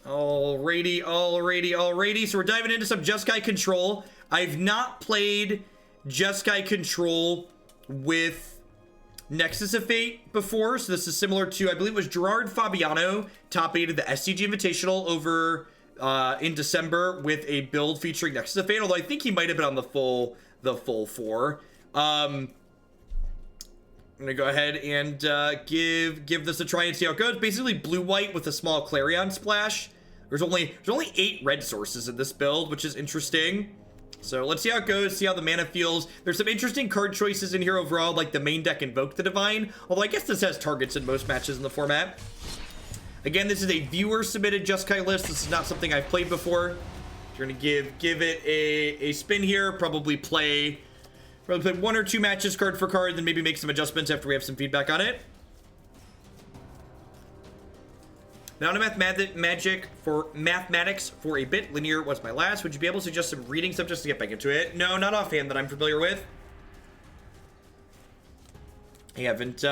Alrighty. So we're diving into some Jeskai control. I've not played Jeskai control with Nexus of Fate before, so this is similar to, I believe it was Gerard Fabiano top 8 of the SCG Invitational over in December with a build featuring Nexus of Fate, although I think he might have been on the full 4. I'm gonna go ahead and give this a try and see how it goes. Basically blue-white with a small Clarion splash. There's only 8 red sources in this build, which is interesting. So let's see how it goes, see how the mana feels. There's some interesting card choices in here overall, like the main deck Invoke the Divine, although I guess this has targets in most matches in the format. Again, this is a viewer-submitted Jeskai list. This is not something I've played before. We're gonna give it a spin here, probably play 1 or 2 matches card for card, then maybe make some adjustments after we have some feedback on it. Now to mathematics for a bit. Linear was my last. Would you be able to suggest some reading stuff just to get back into it? No, not offhand that I'm familiar with. I haven't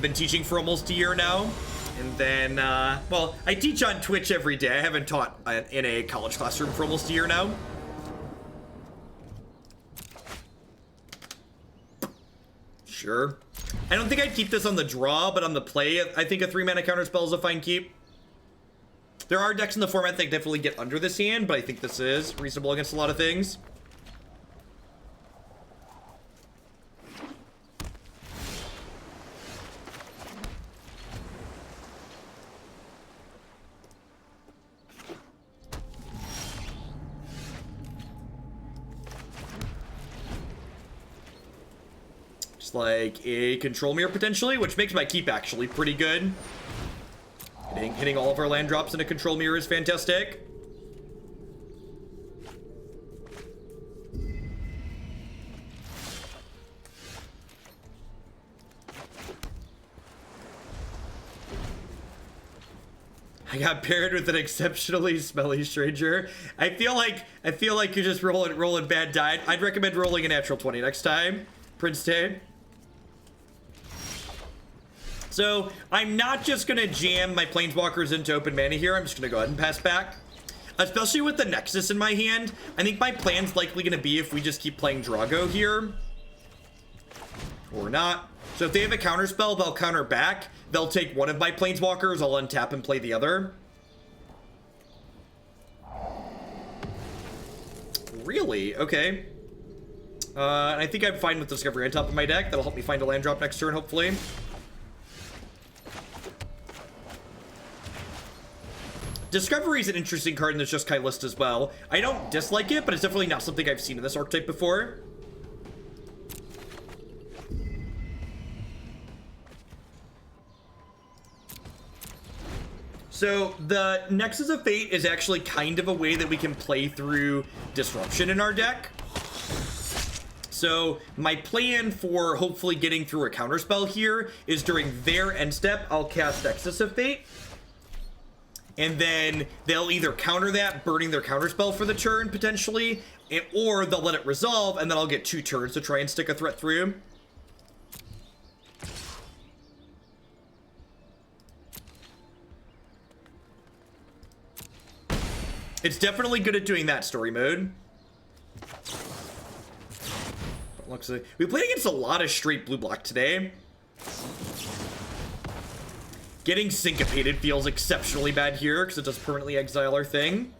been teaching for almost a year now. And then, well, I teach on Twitch every day. I haven't taught in a college classroom for almost a year now. Sure. I don't think I'd keep this on the draw, but on the play, I think a 3-mana counterspell is a fine keep. There are decks in the format that definitely get under this hand, but I think this is reasonable against a lot of things. Like a control mirror potentially, which makes my keep actually pretty good. Hitting all of our land drops in a control mirror is fantastic. I got paired with an exceptionally smelly stranger. I feel like you're just rolling bad die. I'd recommend rolling a natural 20 next time, Prince Tay. So, I'm not just going to jam my Planeswalkers into open mana here. I'm just going to go ahead and pass back. Especially with the Nexus in my hand. I think my plan's likely going to be if we just keep playing Drago here. Or not. So if they have a counterspell, they'll counter back. They'll take one of my Planeswalkers. I'll untap and play the other. Really? Okay. And I think I'm fine with Discovery on top of my deck. That'll help me find a land drop next turn, hopefully. Discovery is an interesting card in the Jeskai list as well. I don't dislike it, but it's definitely not something I've seen in this archetype before. So the Nexus of Fate is actually kind of a way that we can play through Disruption in our deck. So my plan for hopefully getting through a counterspell here is during their end step, I'll cast Nexus of Fate. And then they'll either counter that, burning their counterspell for the turn, potentially, or they'll let it resolve, and then I'll get 2 turns to try and stick a threat through. It's definitely good at doing that story mode. Looks like we played against a lot of straight blue block today. Getting syncopated feels exceptionally bad here because it does permanently exile our thing.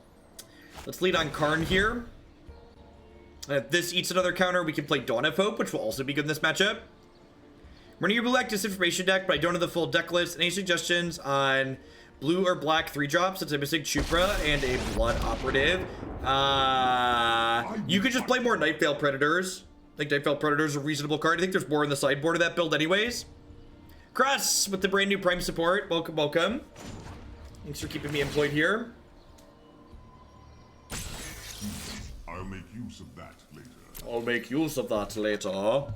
Let's lead on Karn here. If this eats another counter, we can play Dawn of Hope, which will also be good in this matchup. Running your blue black disinformation deck, but I don't have the full deck list. Any suggestions on blue or black 3-drops since I'm missing Chupra and a Blood Operative? You could just play more Nightveil Predators. I think Nightveil Predators are a reasonable card. I think there's more in the sideboard of that build anyways. Cross with the brand new Prime support. Welcome, welcome. Thanks for keeping me employed here. I'll make use of that later. I'll make use of that later. All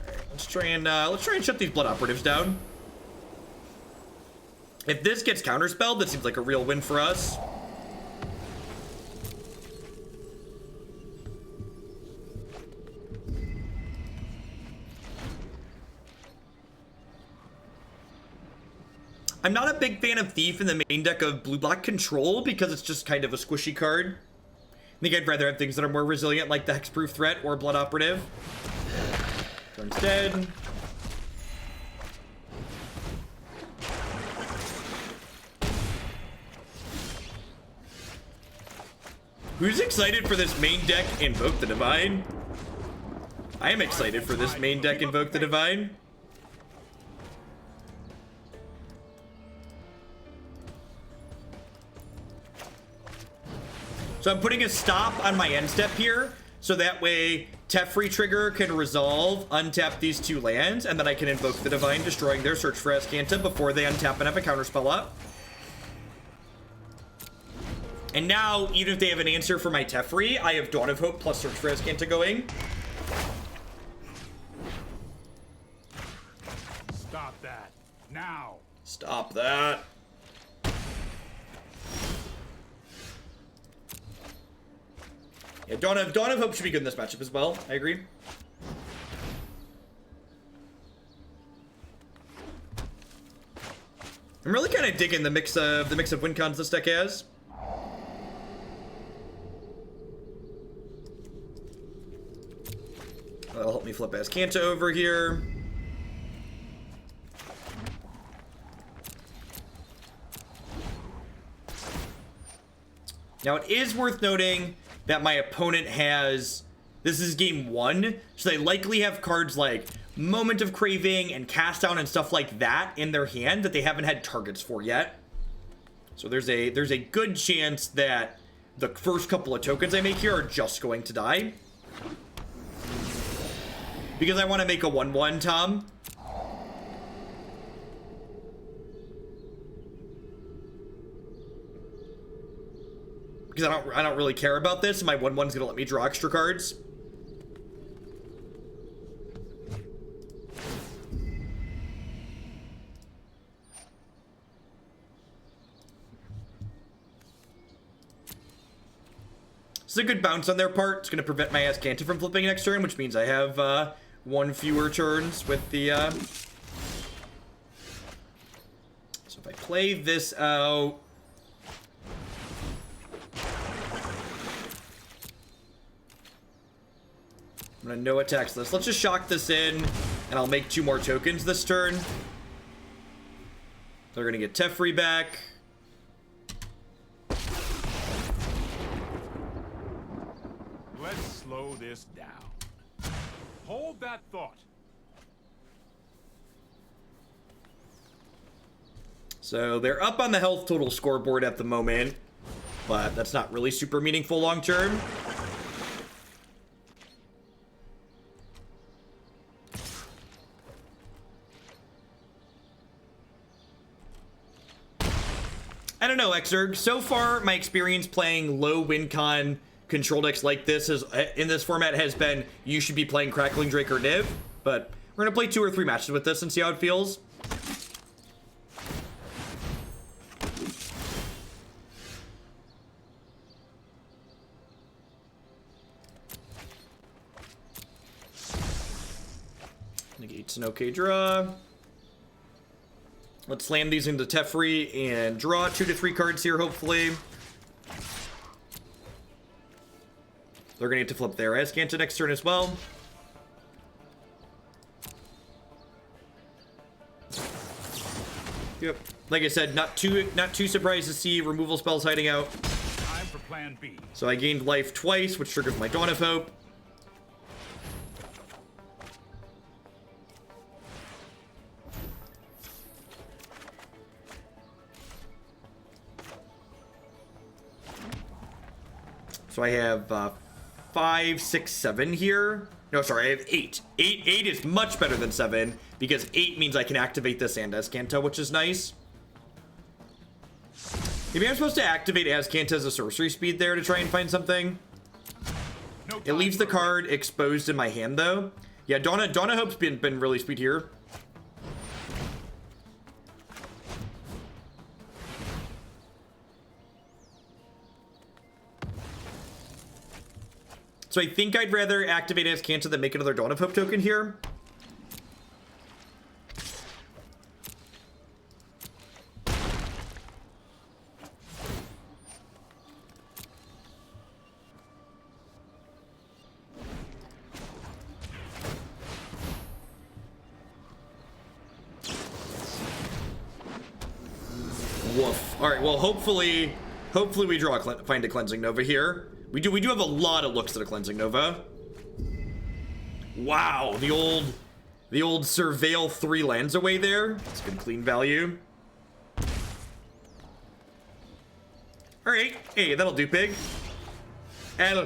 right, let's try and shut these Blood Operatives down. If this gets counterspelled, that seems like a real win for us. I'm not a big fan of Thief in the main deck of blue-black control because it's just kind of a squishy card. I think I'd rather have things that are more resilient, like the Hexproof Threat or Blood Operative. Turn's dead. Who's excited for this main deck Invoke the Divine? I am excited for this main deck Invoke the Divine. So I'm putting a stop on my end step here, so that way Teferi trigger can resolve, untap these 2 lands, and then I can Invoke the Divine, destroying their search for Azcanta before they untap and have a counterspell up. And now, even if they have an answer for my Teferi, I have Dawn of Hope plus Search for Azcanta going. Stop that. Now. Stop that. Yeah, Dawn of Hope should be good in this matchup as well. I agree. I'm really kind of digging the mix of win cons this deck has. That'll help me flip Azcanta over here. Now it is worth noting that my opponent has, this is game 1, so they likely have cards like Moment of Craving and Cast Down and stuff like that in their hand that they haven't had targets for yet. So there's a good chance that the first couple of tokens I make here are just going to die. Because I want to make a 1/1, Tom. Because I don't really care about this. My 1/1's gonna let me draw extra cards. It's a good bounce on their part. It's gonna prevent my Azcanta from flipping next turn, which means I have 1 fewer turns with the So if I play this out, I'm gonna no attacks this. Let's just shock this in, and I'll make 2 more tokens this turn. They're gonna get Teferi back. Let's slow this down. Hold that thought. So they're up on the health total scoreboard at the moment, but that's not really super meaningful long term. I don't know, Exerg. So far, my experience playing low win con control decks like this is in this format has been you should be playing Crackling Drake or Niv, but we're gonna play 2 or 3 matches with this and see how it feels. Negate's an okay draw. Let's slam these into Teferi and draw 2 to 3 cards here, hopefully. They're going to get to flip their Azcanta next turn as well. Yep. Like I said, not too surprised to see removal spells hiding out. Time for plan B. So I gained life twice, which triggers my Dawn of Hope. So I have 5, 6, 7 here. No, sorry, I have 8. 8 is much better than 7 because 8 means I can activate this and Azcanta, which is nice. Maybe I'm supposed to activate Azcanta as a sorcery speed there to try and find something. It leaves the card exposed in my hand though. Yeah, Dawn of Hope's been really sweet here. So I think I'd rather activate Azcanta than make another Dawn of Hope token here. Woof. All right, well, hopefully we draw find a Cleansing Nova here. We do have a lot of looks at a Cleansing Nova. Wow, the old Surveil 3 lands away there. It's good clean value. All right, hey, that'll do, pig. That'll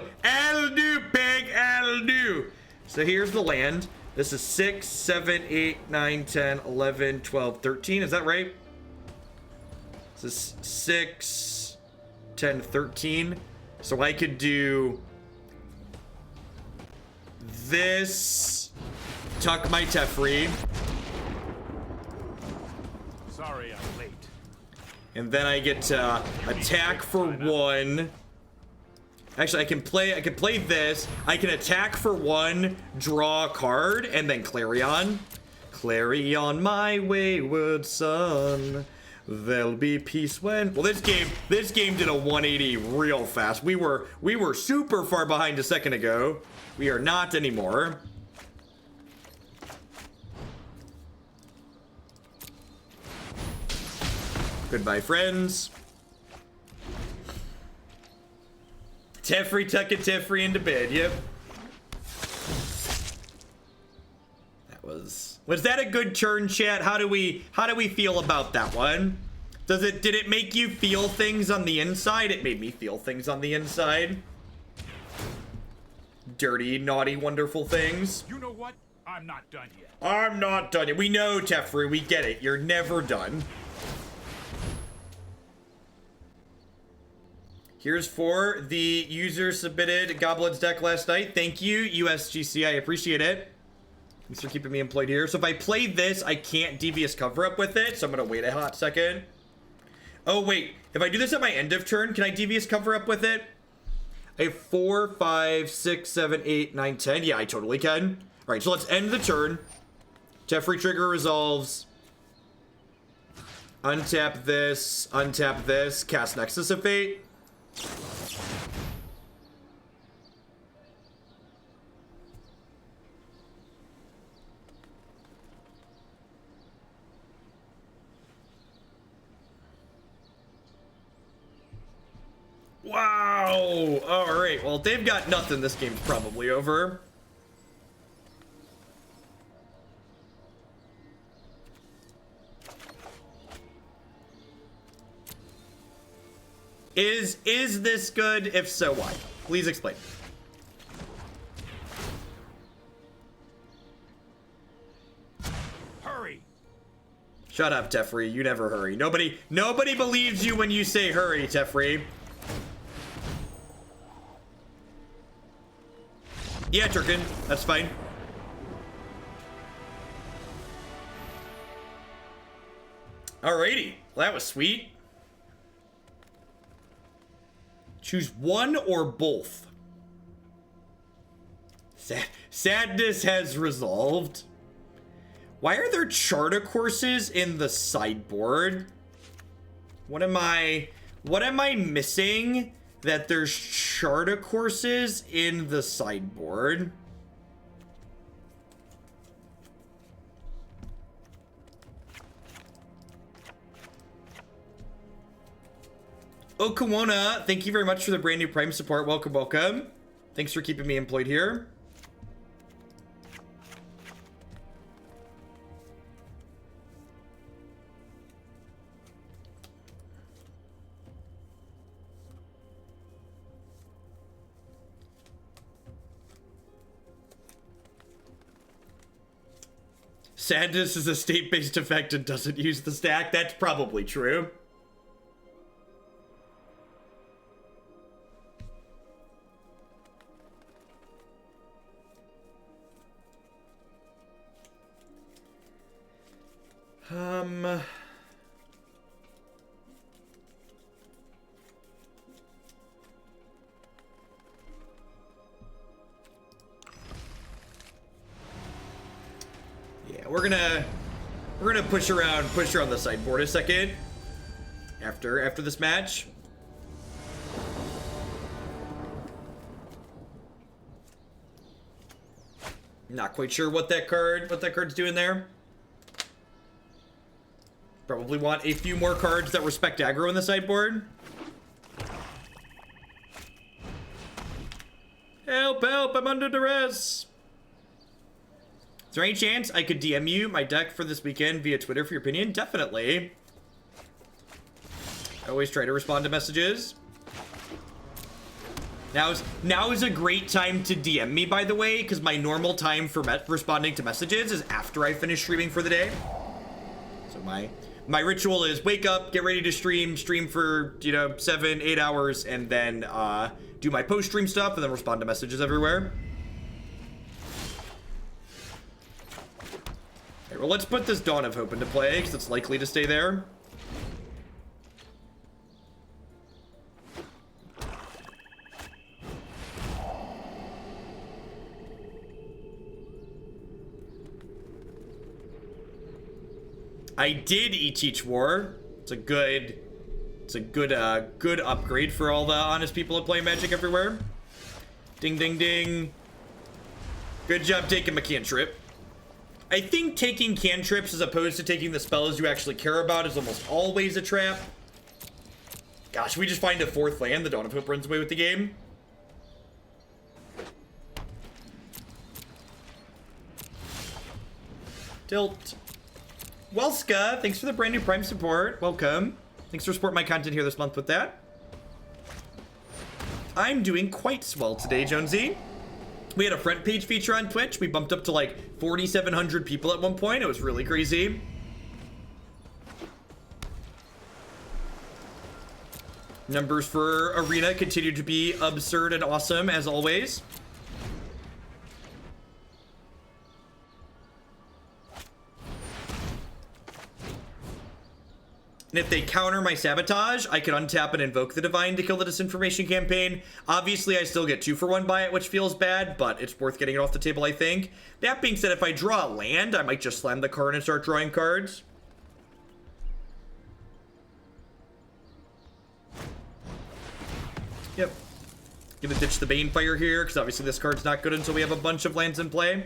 do, pig, that'll do. So here's the land. This is 6, 7, 8, 9, 10, 11, 12, 13. Is that right? This is 6, 10, 13. So I could do this, tuck my Teferi. Sorry, I'm late. And then I get to attack for 1. Actually, I can play this. I can attack for 1, draw a card, and then Clarion. Clarion, my wayward son. There'll be peace when. Well, this game did a 180 real fast. We were super far behind a second ago. We are not anymore. Goodbye, friends. Teferi, tuck it, Teferi into bed. Yep. Was that a good turn, chat? How do we feel about that one? Did it make you feel things on the inside? It made me feel things on the inside. Dirty, naughty, wonderful things. You know what? I'm not done yet. I'm not done yet. We know, Teferi. We get it. You're never done. Here's for the user submitted Goblins deck last night. Thank you, USGC. I appreciate it. Thanks for keeping me employed here. So if I play this, I can't Devious Cover-Up with it. So I'm going to wait a hot second. Oh, wait. If I do this at my end of turn, can I Devious Cover-Up with it? I have 4, 5, 6, 7, 8, 9, 10. Yeah, I totally can. All right, so let's end the turn. Teferi trigger resolves. Untap this, cast Nexus of Fate. Wow! Alright, well, if they've got nothing, this game's probably over. Is this good? If so, why? Please explain. Hurry! Shut up, Teferi. You never hurry. Nobody believes you when you say hurry, Teferi. Yeah, Turkin. That's fine. Alrighty. Well, that was sweet. Choose one or both. Sadness has resolved. Why are there charter courses in the sideboard? What am I missing that there's charter courses in the sideboard? Okawana, thank you very much for the brand new Prime support. Welcome, welcome. Thanks for keeping me employed here. Sadness is a state-based effect and doesn't use the stack. That's probably true. Yeah, we're gonna push around the sideboard a second after this match. Not quite sure what that card's doing there. Probably want a few more cards that respect aggro in the sideboard. Help, help, I'm under duress. Is there any chance I could DM you my deck for this weekend via Twitter for your opinion? Definitely. I always try to respond to messages. Now is a great time to DM me, by the way, because my normal time for responding to messages is after I finish streaming for the day. So my ritual is wake up, get ready to stream for, 7-8 hours, and then do my post-stream stuff, and then respond to messages everywhere. Okay, well, let's put this Dawn of Hope into play, because it's likely to stay there. I did Teach War. It's a good upgrade for all the honest people that play Magic everywhere. Ding, ding, ding. Good job taking my cantrip. I think taking cantrips as opposed to taking the spells you actually care about is almost always a trap. Gosh, we just find a 4th land. The Dawn of Hope runs away with the game. Tilt. Welska, thanks for the brand new Prime support. Welcome. Thanks for supporting my content here this month with that. I'm doing quite swell today, Jonesy. We had a front page feature on Twitch. We bumped up to like 4,700 people at one point. It was really crazy. Numbers for Arena continue to be absurd and awesome, as always. And if they counter my Sabotage, I could untap and Invoke the Divine to kill the Disinformation campaign. Obviously, I still get 2-for-1 by it, which feels bad, but it's worth getting it off the table, I think. That being said, if I draw a land, I might just slam the Karn and start drawing cards. Yep. Gonna ditch the Banefire here, because obviously this card's not good until we have a bunch of lands in play.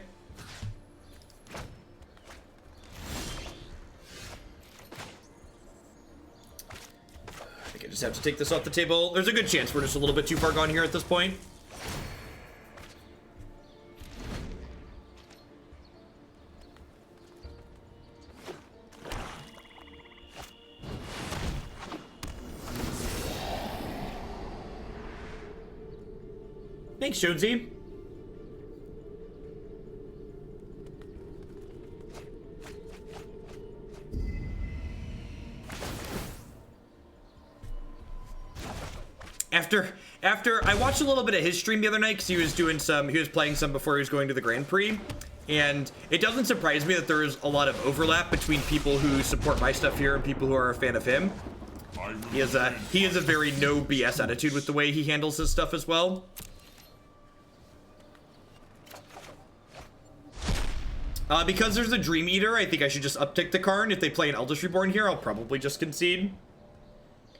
I just have to take this off the table. There's a good chance we're just a little bit too far gone here at this point. Thanks, Jonesy. After I watched a little bit of his stream the other night because he was playing some before he was going to the Grand Prix, and it doesn't surprise me that there is a lot of overlap between people who support my stuff here and people who are a fan of him. He has a very no BS attitude with the way he handles his stuff as well. Because there's a Dream Eater, I think I should just uptick the Karn. If they play an Eldritch Reborn here, I'll probably just concede.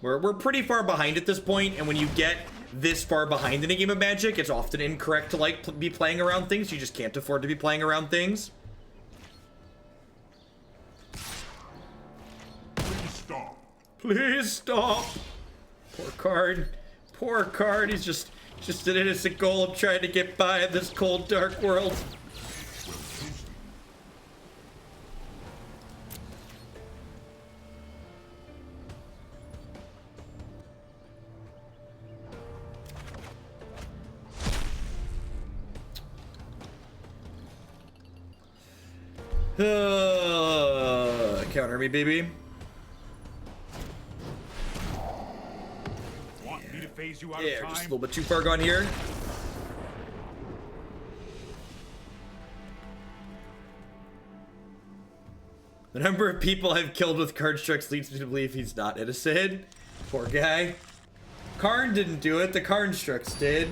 We're pretty far behind at this point, and when you get this far behind in a game of Magic, it's often incorrect to be playing around things. You just can't afford to be playing around things. Please stop. Please stop. Poor card. He's just an innocent golem trying to get by in this cold, dark world. Counter me, baby. Want me to phase you out Yeah, of time? just a little bit too far gone here. The number of people I've killed with card strikes leads me to believe he's not innocent. Poor guy. Karn didn't do it, the Karn strikes did.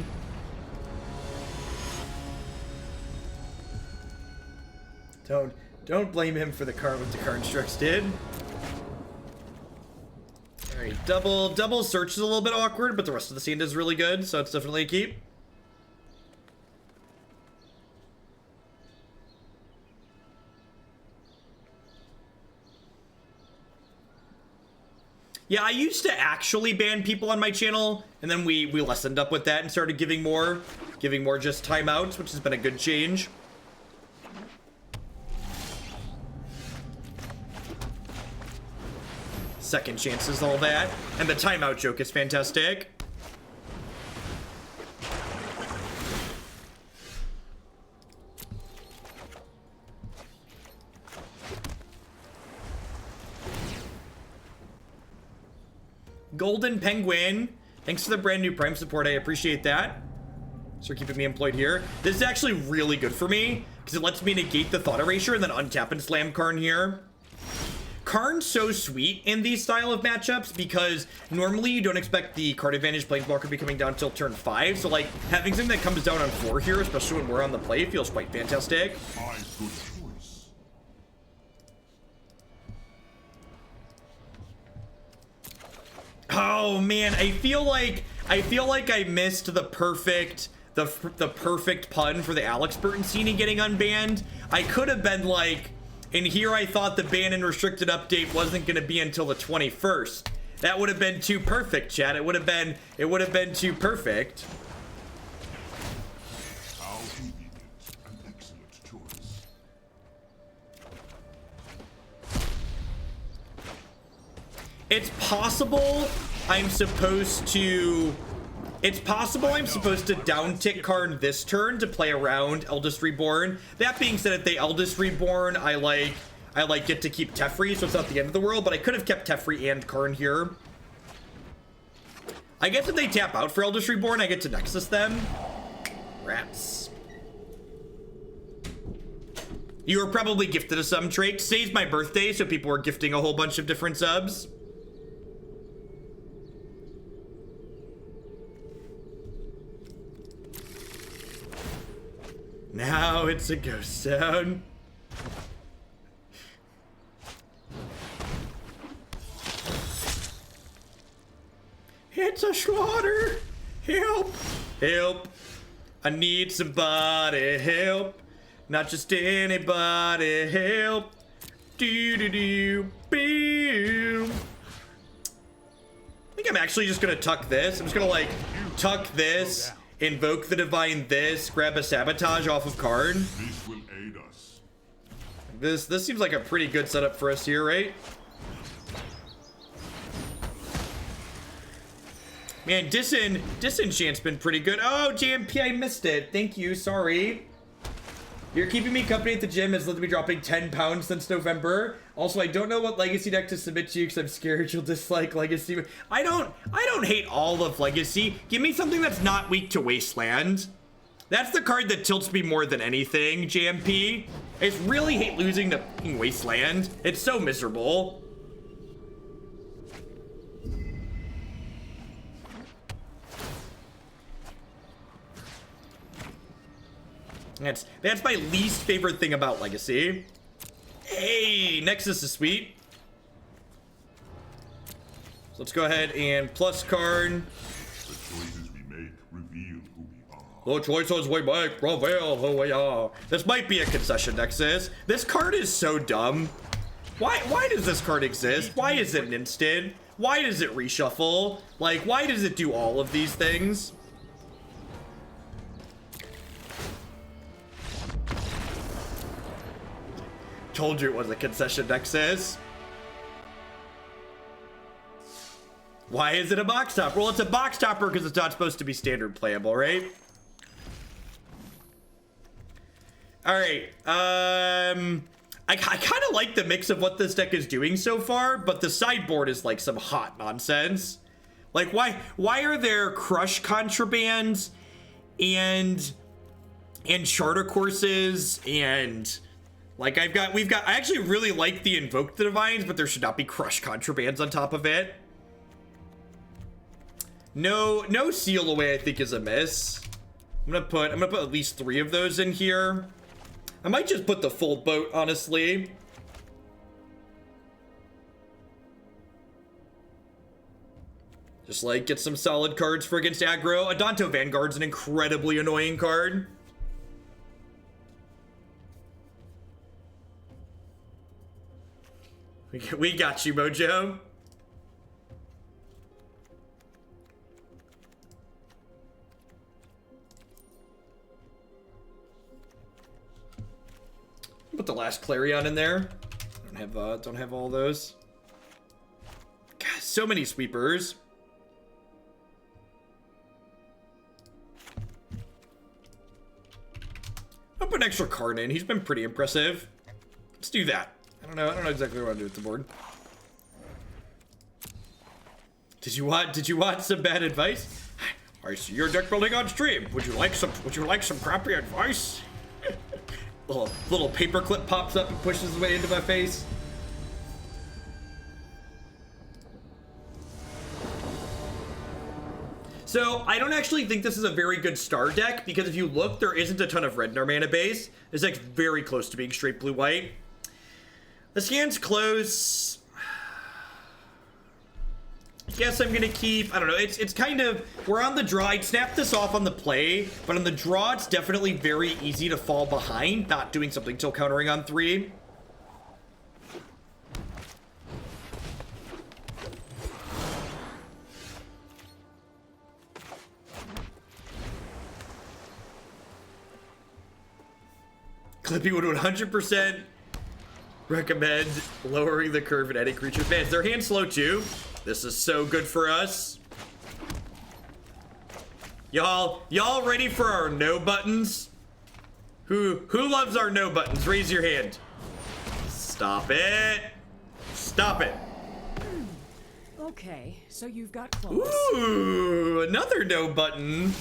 Don't blame him for the card what the Karn strikes did. Alright, double search is a little bit awkward, but the rest of the scene is really good, so it's definitely a keep. Yeah, I used to actually ban people on my channel, and then we lessened up with that and started giving more just timeouts, which has been a good change. Second chances, all that. And the timeout joke is fantastic. Golden Penguin, thanks for the brand new Prime support. I appreciate that. So keeping me employed here. This is actually really good for me because it lets me negate the thought erasure and then untap and slam Karn here. Karn's so sweet in these style of matchups because normally you don't expect the card advantage planeswalker to be coming down until turn 5. So like having something that comes down on 4 here, especially when we're on the play, feels quite fantastic. Oh man, I feel like I missed the perfect pun for the Alex Bertensini getting unbanned. I could have been like, and here I thought the ban and restricted update wasn't going to be until the 21st. That would have been too perfect, chat. It would have been too perfect. An excellent choice. It's possible I'm supposed to downtick Karn this turn to play around Eldest Reborn. That being said, if they Eldest Reborn, I get to keep Teferi, so it's not the end of the world, but I could have kept Teferi and Karn here. I guess if they tap out for Eldest Reborn, I get to Nexus them. Rats. You were probably gifted a sub trait. Today's my birthday, so people were gifting a whole bunch of different subs. Now it's a ghost zone. It's a slaughter. Help. Help. I need somebody. Help. Not just anybody. Help. Do. Boom. I think I'm actually just gonna tuck this. I'm just gonna like tuck this. Invoke the Divine this, grab a Sabotage off of Karn. This will aid us. This seems like a pretty good setup for us here, right? Man, Disenchant's been pretty good. Oh, JMP, I missed it. Thank you, sorry. You're keeping me company at the gym has led to me dropping 10 pounds since November. Also, I don't know what Legacy deck to submit to you because I'm scared you'll dislike Legacy. I don't hate all of Legacy. Give me something that's not weak to Wasteland. That's the card that tilts me more than anything, JMP. I just really hate losing to fucking Wasteland. It's so miserable. That's my least favorite thing about Legacy. Hey, Nexus is sweet. So let's go ahead and plus Karn. The choices we make reveal who we are. The choices we make reveal who we are. This might be a concession, Nexus. This card is so dumb. Why does this card exist? Why is it an instant? Why does it reshuffle? Like, why does it do all of these things? Told you it was a concession, Nexus. Why is it a box topper? Well, it's a box topper because it's not supposed to be standard playable, right? All right. I kind of like the mix of what this deck is doing so far, but the sideboard is like some hot nonsense. Like, why are there Crush Contrabands and Charter Courses and... Like, we've got, I actually really like the Invoke the Divines, but there should not be Crush Contrabands on top of it. No Seal Away, I think, is a miss. I'm gonna put at least 3 of those in here. I might just put the full boat, honestly. Just like get some solid cards for against aggro. Adanto Vanguard's an incredibly annoying card. We got you, Mojo. Put the last Clarion in there. Don't have all those. God, so many sweepers. I'll put an extra Karn in. He's been pretty impressive. Let's do that. I don't know exactly what I want to do with the board. Did you want some bad advice? I see your deck building on stream. Would you like some crappy advice? little paperclip pops up and pushes his way into my face. So I don't actually think this is a very good star deck, because if you look, there isn't a ton of red in our mana base. This deck's very close to being straight blue-white. This hand's close. I guess I'm gonna keep, I don't know, it's kind of, we're on the draw. I'd snap this off on the play, but on the draw, it's definitely very easy to fall behind, not doing something till countering on 3. Clippy would 100% recommend lowering the curve in any creature fans. Their hand's slow too. This is so good for us. Y'all ready for our no buttons? Who loves our no buttons? Raise your hand. Stop it. Stop it. Okay, so you've got clothes. Ooh, another no button.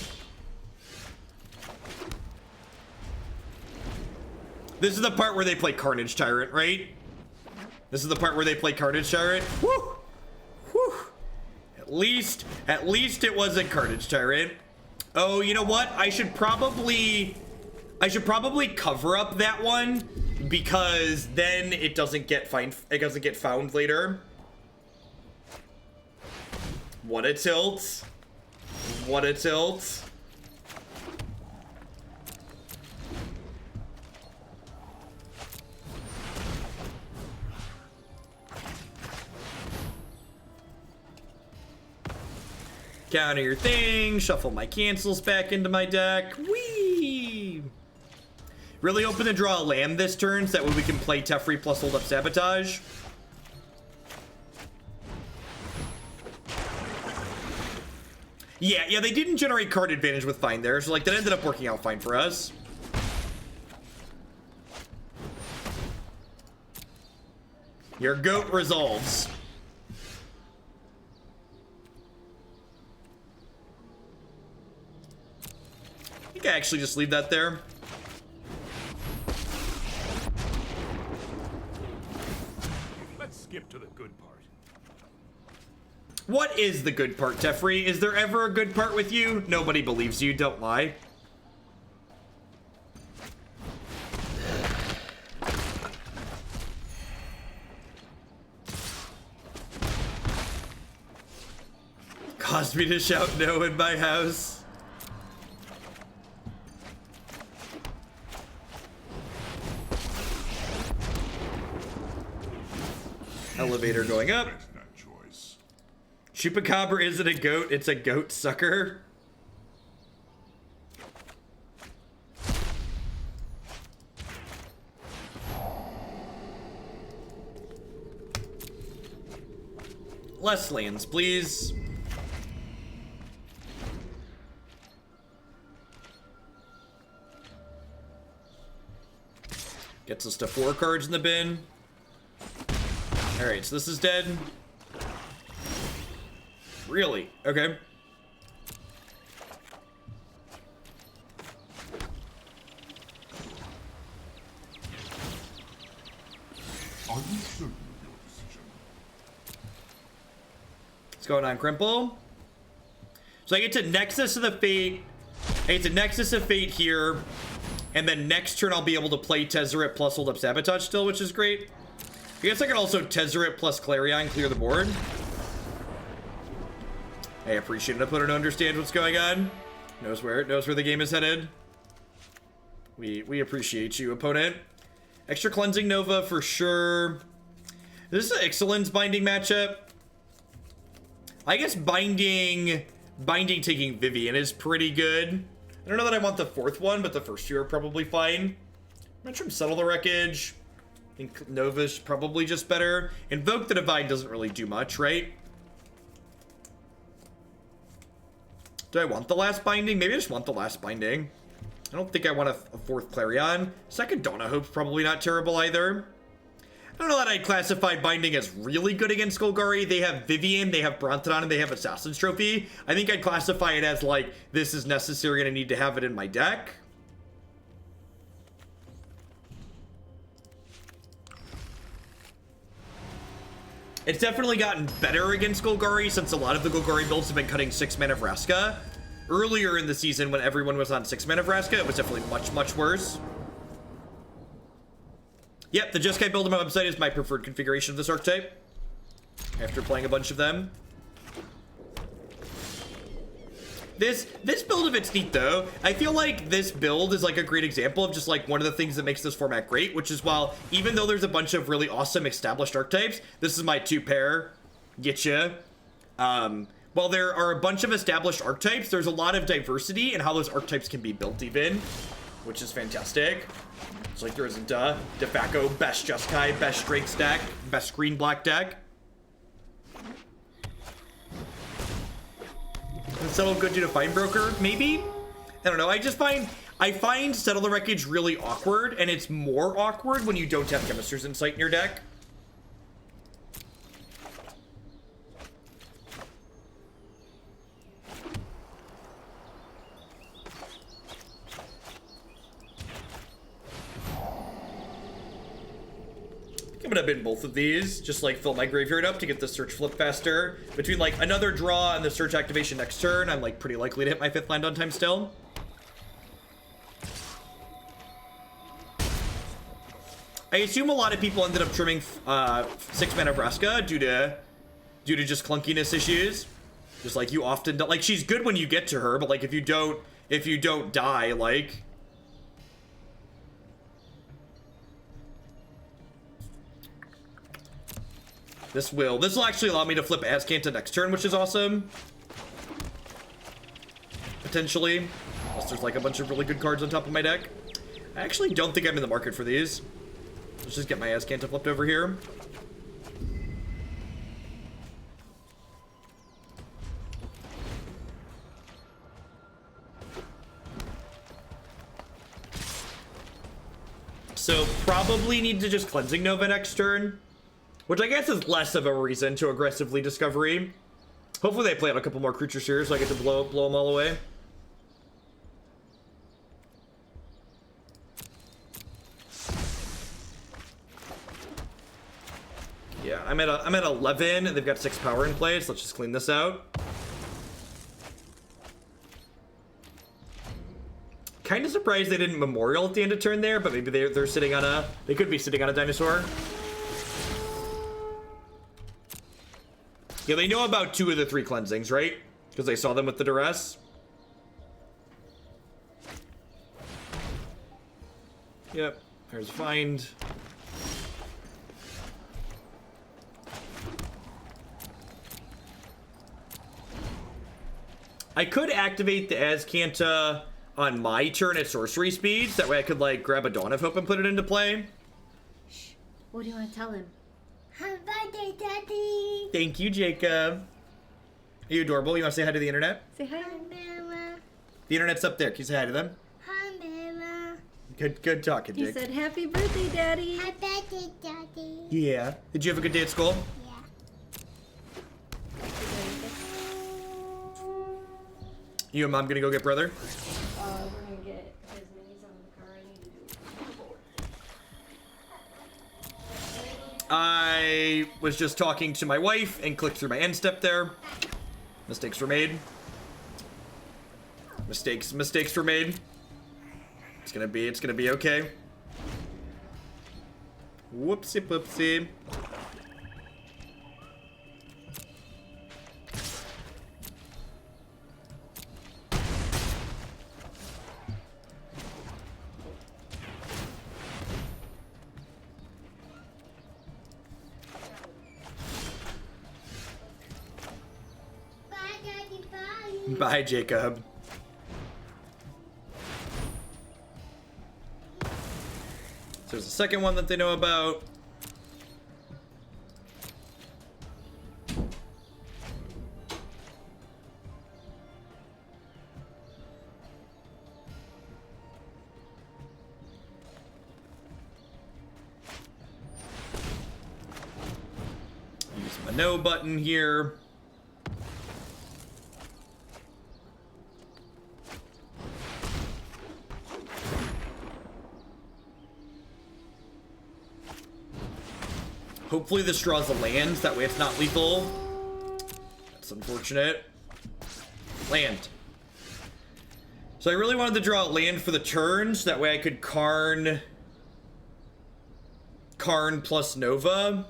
This is the part where they play Carnage Tyrant, right? This is the part where they play Carnage Tyrant. Woo! Whew. At least it wasn't Carnage Tyrant. Oh, you know what? I should probably cover up that one, because then it doesn't get found later. What a tilt. What a tilt. Counter your thing, shuffle my cancels back into my deck. Whee! Really hoping to draw a land this turn, so that way we can play Teferi plus hold up Sabotage. Yeah, they didn't generate card advantage with Find there, so like that ended up working out fine for us. Your goat resolves. I think I actually just leave that there. Let's skip to the good part. What is the good part, Teferi? Is there ever a good part with you? Nobody believes you, don't lie. Caused me to shout no in my house. Elevator going up. Chupacabra isn't a goat, it's a goat sucker. Less lands, please. Gets us to 4 cards in the bin. Alright, so this is dead. Really? Okay. Are you certain of your decision? What's going on, Crimple? So I get to Nexus of the Fate. I get to Nexus of Fate here. And then next turn I'll be able to play Tezzeret plus hold up Sabotage still, which is great. I guess I can also Tezzeret plus Clarion clear the board. I appreciate an opponent who understands what's going on. Knows where the game is headed. We appreciate you, opponent. Extra Cleansing Nova for sure. This is an Ixalan's binding matchup. I guess binding taking Vivian is pretty good. I don't know that I want the 4th one, but the first 2 are probably fine. I'm trying to Settle the Wreckage. I think Nova's probably just better. Invoke the Divine doesn't really do much, right? Do I want the last binding? Maybe I just want the last binding. I don't think I want a fourth Clarion. Second Dawn of Hope's probably not terrible either. I don't know that I'd classify binding as really good against Golgari. They have Vivian, they have Brontodon, and they have Assassin's Trophy. I think I'd classify it as like, this is necessary and I need to have it in my deck. It's definitely gotten better against Golgari since a lot of the Golgari builds have been cutting 6 mana Vraska. Earlier in the season when everyone was on 6 mana Vraska, it was definitely much, much worse. Yep, the Jeskai build on my website is my preferred configuration of this archetype. After playing a bunch of them. This build of it's neat though. I feel like this build is like a great example of just like one of the things that makes this format great, which is while even though there's a bunch of really awesome established archetypes, this is my 2-pair. Getcha. While there are a bunch of established archetypes, there's a lot of diversity in how those archetypes can be built even, which is fantastic. It's like there isn't a de facto best Jeskai, best Drake's deck, best green black deck. And Settle Good to Define Broker, maybe? I don't know, I find Settle the Wreckage really awkward, and it's more awkward when you don't have Chemister's Insight in your deck. I'm gonna bin both of these, just like fill my graveyard up to get the search flip faster. Between like another draw and the search activation next turn, I'm like pretty likely to hit my 5th land on time still. I assume a lot of people ended up trimming 6 mana Vraska due to just clunkiness issues. Just like you often don't, like she's good when you get to her, but like if you don't die, like. This will actually allow me to flip Azcanta next turn, which is awesome. Potentially. Unless there's like a bunch of really good cards on top of my deck. I actually don't think I'm in the market for these. Let's just get my Azcanta flipped over here. So probably need to just Cleansing Nova next turn. Which I guess is less of a reason to aggressively Discovery. Hopefully they play out a couple more creatures here so I get to blow them all away. Yeah, I'm at 11 and they've got 6 power in place. Let's just clean this out. Kind of surprised they didn't Memorial at the end of turn there, but maybe they're sitting on a, they could be sitting on a dinosaur. Yeah, they know about 2 of the 3 cleansings, right? Because they saw them with the duress. Yep, there's find. I could activate the Azcanta on my turn at sorcery speeds. That way I could like grab a Dawn of Hope and put it into play. Shh. What do you want to tell him? Happy birthday, Daddy! Thank you, Jacob. Are you adorable? You want to say hi to the internet? Say hi. Hi, Mama. The internet's up there. Can you say hi to them? Hi, Mama. Good talking, He Jake. said, "Happy birthday, Daddy." Happy birthday, Daddy. Yeah. Did you have a good day at school? Yeah. You and Mom gonna go get brother? We're gonna get his minis on the car. I need to do it. I was just talking to my wife and clicked through my end step there. Mistakes were made. Mistakes were made. It's gonna be okay. Whoopsie poopsie. Bye, Daddy. Bye. Bye, Jacob. there's a second one that they know about. Use my no button here. Hopefully this draws a land, that way it's not lethal. That's unfortunate. Land. So I really wanted to draw a land for the turns, that way I could Karn plus Nova.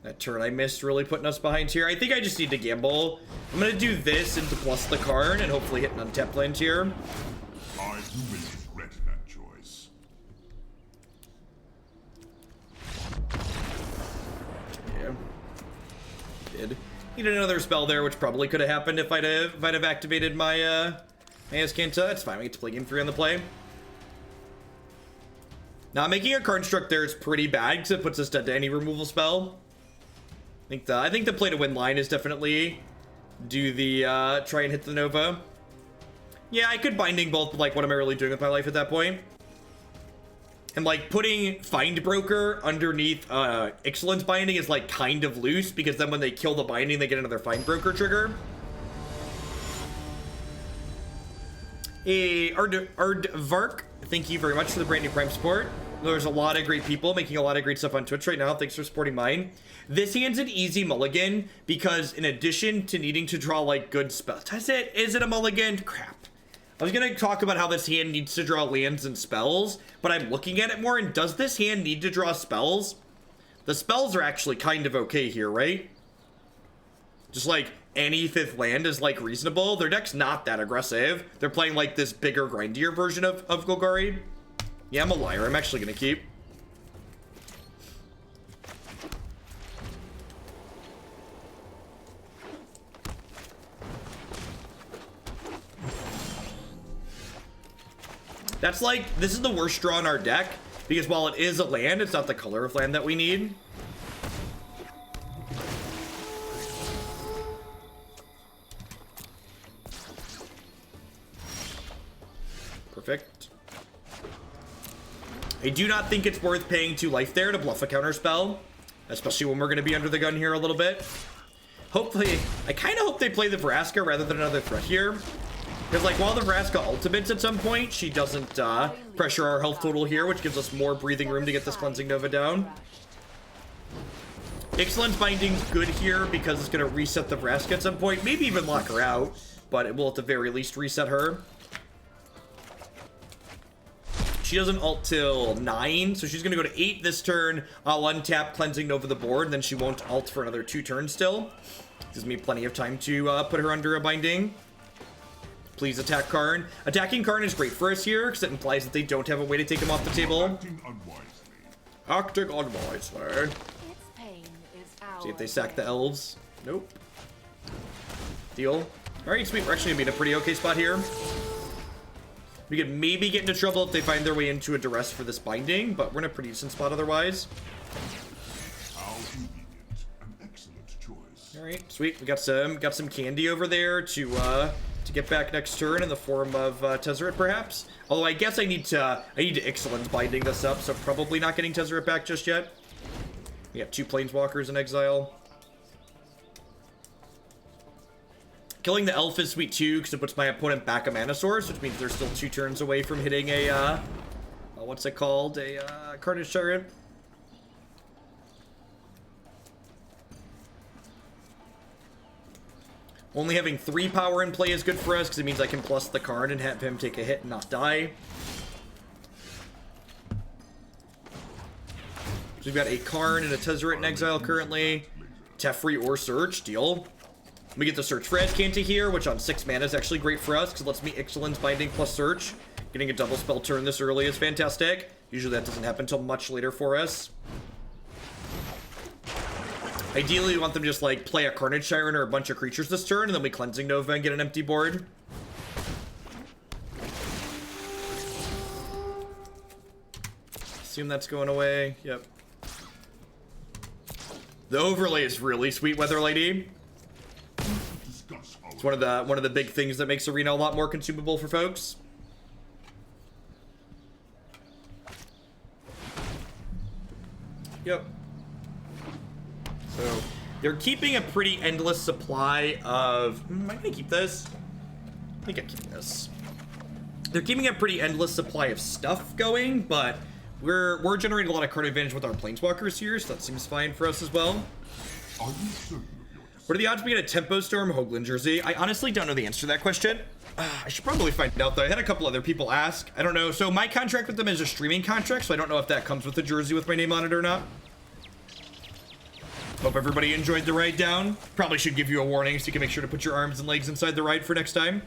That turn I missed really putting us behind here. I think I just need to gamble. I'm gonna do this into plus the Karn and hopefully hit an untapped land here. I do regret that choice. Yeah. Did. Needed another spell there, which probably could have happened if I'd have activated my my Azcanta. That's fine, we get to play game 3 on the play. Not making a Karn struck there is pretty bad because it puts us dead to any removal spell. I think the play to win line is definitely do the try and hit the Nova. Yeah, I could Binding Bolt, but like, what am I really doing with my life at that point? And like, putting Find Broker underneath Ixalan's Binding is like kind of loose, because then when they kill the Binding, they get another Find Broker trigger. Hey, Ardvark, thank you very much for the brand new Prime support. There's a lot of great people making a lot of great stuff on Twitch right now. Thanks for supporting mine. This hand's an easy mulligan because in addition to needing to draw like good spells, is it a mulligan? Crap. I was gonna talk about how this hand needs to draw lands and spells, but I'm looking at it more, and does this hand need to draw spells? The spells are actually kind of okay here, right? Just like any 5th land is like reasonable. Their deck's not that aggressive. They're playing like this bigger, grindier version of Golgari. Yeah, I'm a liar. I'm actually gonna keep. That's like, this is the worst draw in our deck, because while it is a land, it's not the color of land that we need. Perfect. I do not think it's worth paying 2 life there to bluff a counter spell, especially when we're going to be under the gun here a little bit. Hopefully, I kind of hope they play the Vraska rather than another threat here. Because, like, while the Vraska ultimates at some point, she doesn't pressure our health total here, which gives us more breathing room to get this Cleansing Nova down. Ixalan's Binding's good here because it's going to reset the Vraska at some point. Maybe even lock her out, but it will at the very least reset her. She doesn't ult till 9, so she's going to go to 8 this turn. I'll untap Cleansing Nova the board, and then she won't ult for another 2 turns still. Gives me plenty of time to put her under a Binding. Please attack Karn. Attacking Karn is great for us here, because it implies that they don't have a way to take him off the table. Acting unwisely. Acting unwisely. See if they sack the elves. Nope. Deal. Alright, sweet. We're actually going to be in a pretty okay spot here. We could maybe get into trouble if they find their way into a duress for this Binding, but we're in a pretty decent spot otherwise. How convenient. An excellent choice. Alright, sweet. We got some candy over there to get back next turn in the form of Tezzeret, perhaps. Although I guess I need to Ixalan's Binding this up, so probably not getting Tezzeret back just yet. We have 2 Planeswalkers in exile. Killing the elf is sweet too, because it puts my opponent back a mana source, which means they're still 2 turns away from hitting a, what's it called? A Carnage Tyrant. Only having 3 power in play is good for us, because it means I can plus the Karn and have him take a hit and not die. So we've got a Karn and a Tezzeret in exile currently. Teferi or Search, deal. We get the Search for Azcanta here, which on 6 mana is actually great for us, because it lets me Ixalan's Binding plus Search. Getting a double spell turn this early is fantastic. Usually that doesn't happen until much later for us. Ideally, we want them to just, like, play a Carnage Tyrant or a bunch of creatures this turn, and then we Cleansing Nova and get an empty board. assume that's going away. Yep. The overlay is really sweet, Weather Lady. It's one of the big things that makes Arena a lot more consumable for folks. Yep. So they're keeping a pretty endless supply of. Am I gonna keep this? I think I'm keeping this. They're keeping a pretty endless supply of stuff going, but we're generating a lot of card advantage with our planeswalkers here, so that seems fine for us as well. Are you certain of your What are the odds we get a Tempo Storm Hoagland jersey? I honestly don't know the answer to that question. I should probably find out though. I had a couple other people ask. I don't know. So my contract with them is a streaming contract, so I don't know if that comes with the jersey with my name on it or not. Hope everybody enjoyed the ride down. Probably should give you a warning so you can make sure to put your arms and legs inside the ride for next time.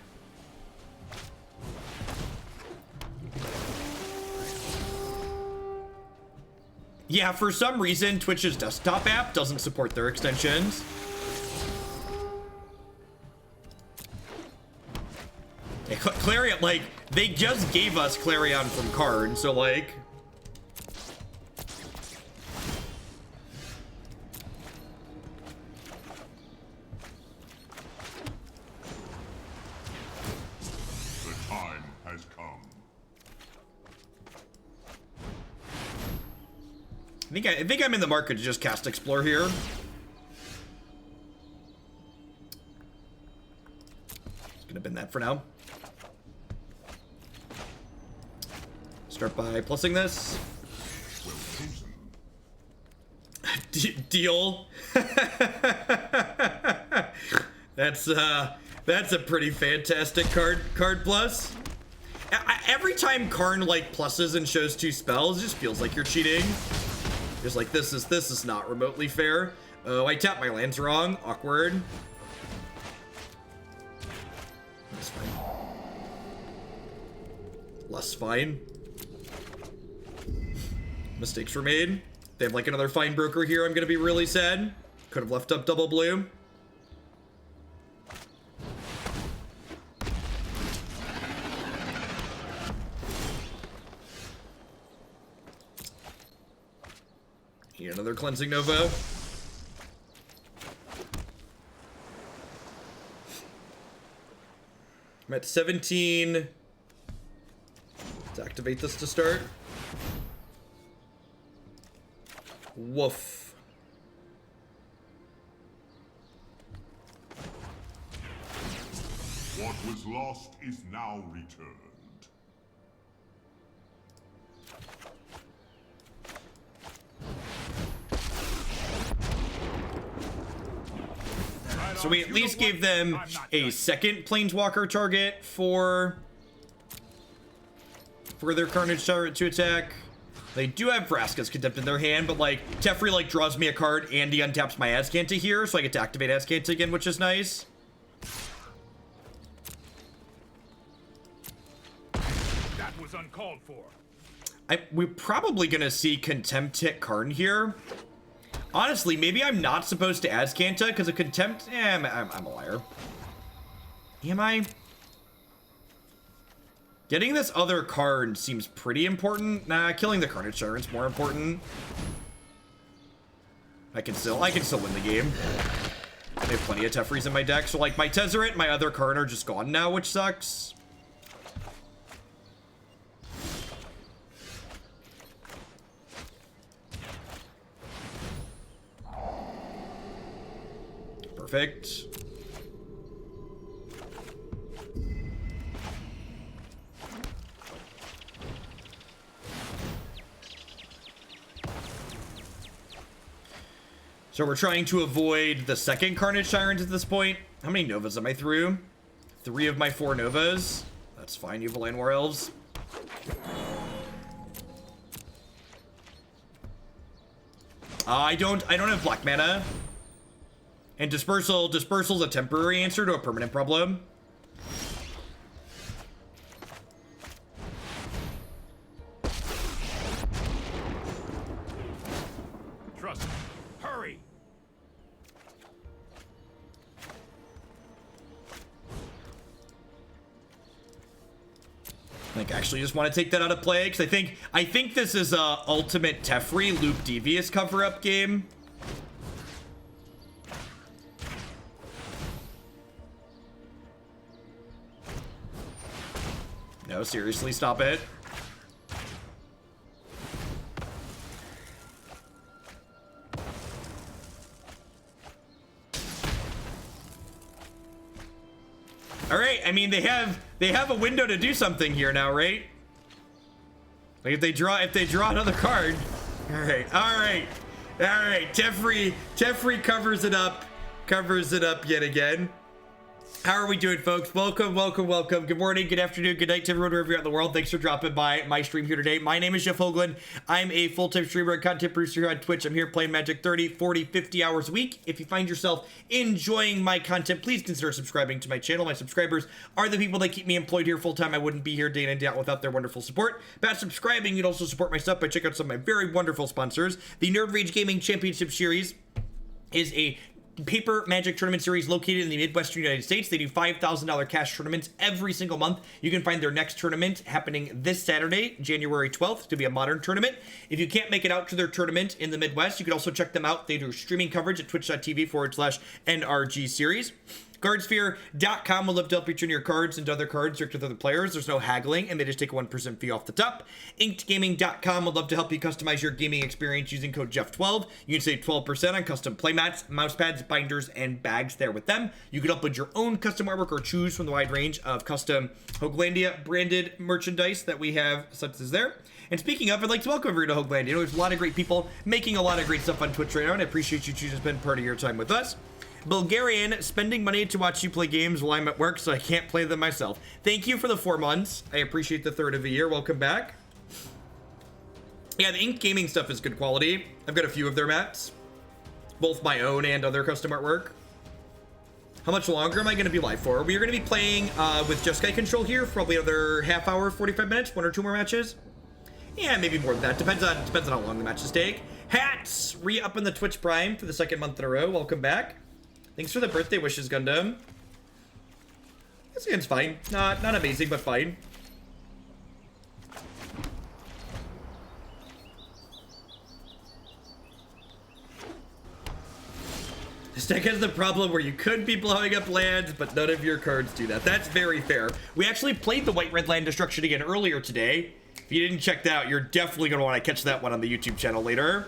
Yeah, for some reason, Twitch's desktop app doesn't support their extensions. Yeah, Clarion, like, they just gave us Clarion from Karn, so like... The time has come. I think I'm in the market to just cast Explore here. Just gonna bin that for now. Start by plussing this. Well chosen. Deal. That's a pretty fantastic card plus. Every time Karn like pluses and shows 2 spells, it just feels like you're cheating. Just like this is not remotely fair. Oh, I tapped my lands wrong. Awkward. That's fine. Less fine. Mistakes were made. They have like another fine broker here. I'm gonna be really sad. Could have left up double blue. Need another cleansing nova. I'm at 17. Let's activate this to start. Woof. What was lost is now returned. So we at least gave them a second planeswalker target for their Carnage turret to attack. They do have Vraska's Contempt in their hand, but like Teferi like draws me a card and he untaps my Azcanta here, so I get to activate Azcanta again, which is nice. That was uncalled for. We're probably gonna see Contempt hit Karn here. Honestly, maybe I'm not supposed to Azcanta because of Contempt. I'm a liar. Am I? Getting this other card seems pretty important. Nah, killing the Carnage Tyrant's more important. I can still win the game. I have plenty of Teferis in my deck, so like my Tezzeret, my other Karn are just gone now, which sucks. Perfect. So we're trying to avoid the second Carnage Tyrant at this point. How many Novas am I through? 3 of my 4 Novas. That's fine, you have Land War Elves. I don't have black mana. And Dispersal's a temporary answer to a permanent problem. Trust me. Hurry. Like, actually just want to take that out of play, because I think this is a ultimate Teferi loop Devious Cover-Up game. No, seriously, stop it. All right, I mean, they have a window to do something here now, right? Like, if they draw another card. All right. Teferi covers it up yet again. How are we doing, folks? Welcome. Good morning, good afternoon, good night to everyone wherever you're at in the world. Thanks for dropping by my stream here today. My name is Jeff Hoagland. I'm a full-time streamer and content producer here on Twitch. I'm here playing Magic 30, 40, 50 hours a week. If you find yourself enjoying my content, please consider subscribing to my channel. My subscribers are the people that keep me employed here full-time. I wouldn't be here day in and day out without their wonderful support. By subscribing, you'd also support my stuff by checking out some of my very wonderful sponsors. The Nerd Rage Gaming Championship Series is a paper Magic tournament series located in the Midwestern United States. They do $5,000 cash tournaments every single month. You can find their next tournament happening this Saturday, January 12th, to be a modern tournament. If you can't make it out to their tournament in the Midwest, you can also check them out. They do streaming coverage at twitch.tv/NRG series. Cardsphere.com will love to help you turn your cards into other cards direct with other players. There's no haggling, and they just take a 1% fee off the top. InkedGaming.com will love to help you customize your gaming experience using code Jeff12. You can save 12% on custom playmats, mousepads, binders, and bags there with them. You can upload your own custom artwork or choose from the wide range of custom Hoaglandia branded merchandise that we have, such as there. And speaking of, I'd like to welcome everyone to Hoaglandia. You know, there's a lot of great people making a lot of great stuff on Twitch right now, and I appreciate you choosing to spend part of your time with us. Bulgarian, spending money to watch you play games while I'm at work, so I can't play them myself. Thank you for the 4 months. I appreciate the third of the year. Welcome back. Yeah, the Inked Gaming stuff is good quality. I've got a few of their mats, both my own and other custom artwork. How much longer am I going to be live for? We are going to be playing with Jeskai control here for probably another half hour, 45 minutes, 1 or 2 more matches. Yeah, maybe more than that. Depends on how long the matches take. Hats, re-upping the Twitch Prime for the 2nd month in a row. Welcome back. Thanks for the birthday wishes, Gundam. This game's fine. Not amazing, but fine. This deck has the problem where you could be blowing up lands, but none of your cards do that. That's very fair. We actually played the White-Red Land Destruction again earlier today. If you didn't check that out, you're definitely going to want to catch that one on the YouTube channel later.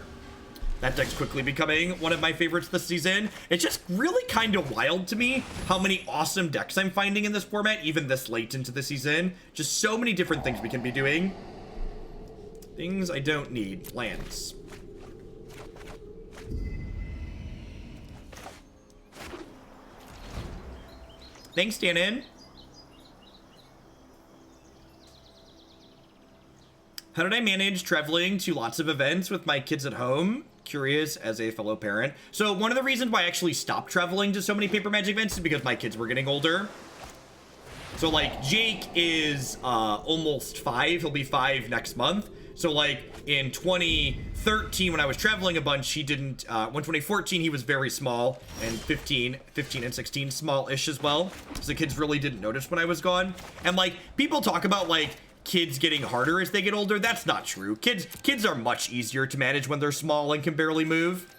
That deck's quickly becoming one of my favorites this season. It's just really kind of wild to me how many awesome decks I'm finding in this format, even this late into the season. Just so many different things we can be doing. Things I don't need. Lands. Thanks, Dan. How did I manage traveling to lots of events with my kids at home? Curious as a fellow parent. So one of the reasons why I actually stopped traveling to so many Paper Magic events is because my kids were getting older. So like Jake is almost 5. He'll be 5 next month. So like in 2013 when I was traveling a bunch, he didn't, when 2014 he was very small, and 15 and 16 small-ish as well. So the kids really didn't notice when I was gone. And like people talk about like kids getting harder as they get older. That's not true. Kids are much easier to manage when they're small and can barely move.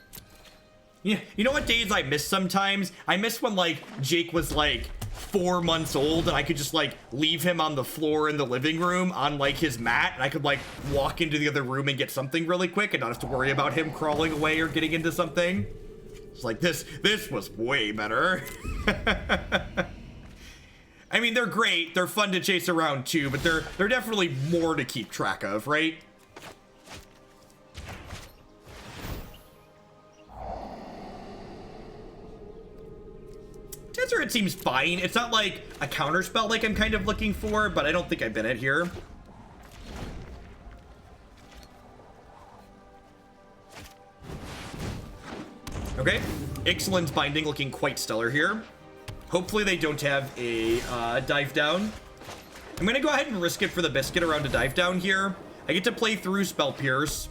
Yeah, you know what days I miss sometimes? I miss when like Jake was like 4 months old and I could just like leave him on the floor in the living room on like his mat, and I could like walk into the other room and get something really quick and not have to worry about him crawling away or getting into something. It's like this was way better. I mean, they're great. They're fun to chase around too, but they're definitely more to keep track of, right? Tezzeret seems fine. It's not like a counterspell like I'm kind of looking for, but I don't think I've been it here. Okay, Ixalan's Binding looking quite stellar here. Hopefully they don't have a dive down. I'm gonna go ahead and risk it for the biscuit around a dive down here. I get to play through Spell Pierce.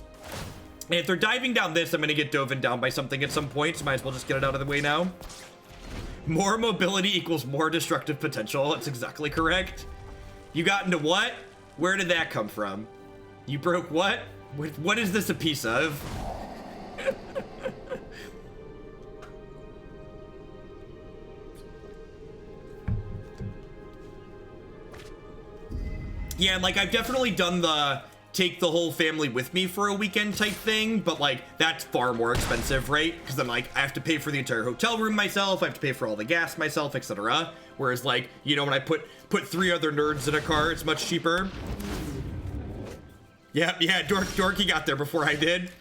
And if they're diving down this, I'm gonna get dove down by something at some point, so might as well just get it out of the way now. More mobility equals more destructive potential. That's exactly correct. You got into what? Where did that come from? You broke what? What is this a piece of? Yeah, like, I've definitely done the take the whole family with me for a weekend type thing, but, like, that's far more expensive, right? Because then, like, I have to pay for the entire hotel room myself, I have to pay for all the gas myself, etc. Whereas, like, you know, when I put 3 other nerds in a car, it's much cheaper. Yeah, Dorky got there before I did.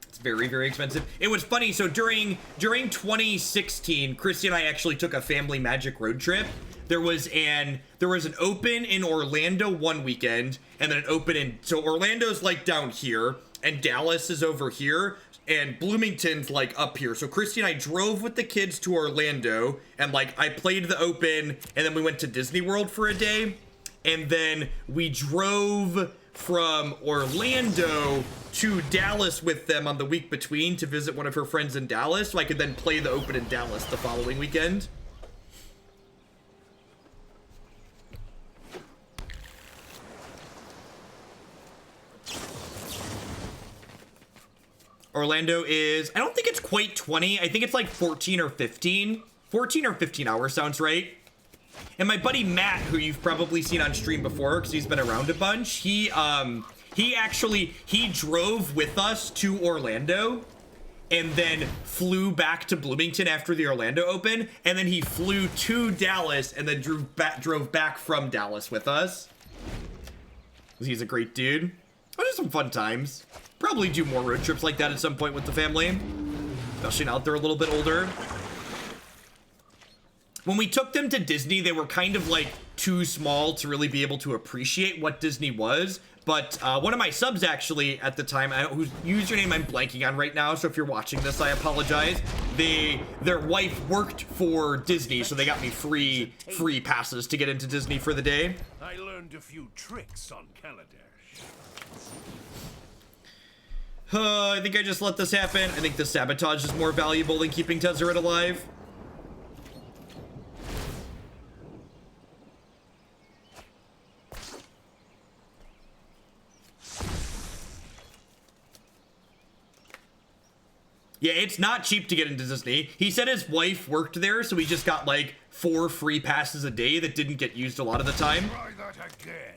It's very, very expensive. It was funny, so during 2016, Christy and I actually took a family Magic road trip. There was an open in Orlando one weekend, and then an open in, so Orlando's like down here, and Dallas is over here, and Bloomington's like up here. So Christy and I drove with the kids to Orlando, and like I played the open, and then we went to Disney World for a day, and then we drove from Orlando to Dallas with them on the week between to visit one of her friends in Dallas, so I could then play the open in Dallas the following weekend. Orlando is, I don't think it's quite 20. I think it's like 14 or 15. 14 or 15 hours sounds right. And my buddy Matt, who you've probably seen on stream before because he's been around a bunch, he drove with us to Orlando and then flew back to Bloomington after the Orlando Open, and then he flew to Dallas and then drove back from Dallas with us. He's a great dude. Those are some fun times. Probably do more road trips like that at some point with the family, especially now that they're a little bit older. When we took them to Disney, they were kind of like too small to really be able to appreciate what Disney was. But one of my subs actually at the time, whose username I'm blanking on right now, so if you're watching this, I apologize. Their wife worked for Disney, so they got me free passes to get into Disney for the day. I learned a few tricks on Kaladesh. I think I just let this happen. I think the sabotage is more valuable than keeping Tezzeret alive. Yeah, it's not cheap to get into Disney. He said his wife worked there, so he just got like 4 free passes a day that didn't get used a lot of the time. Try that again.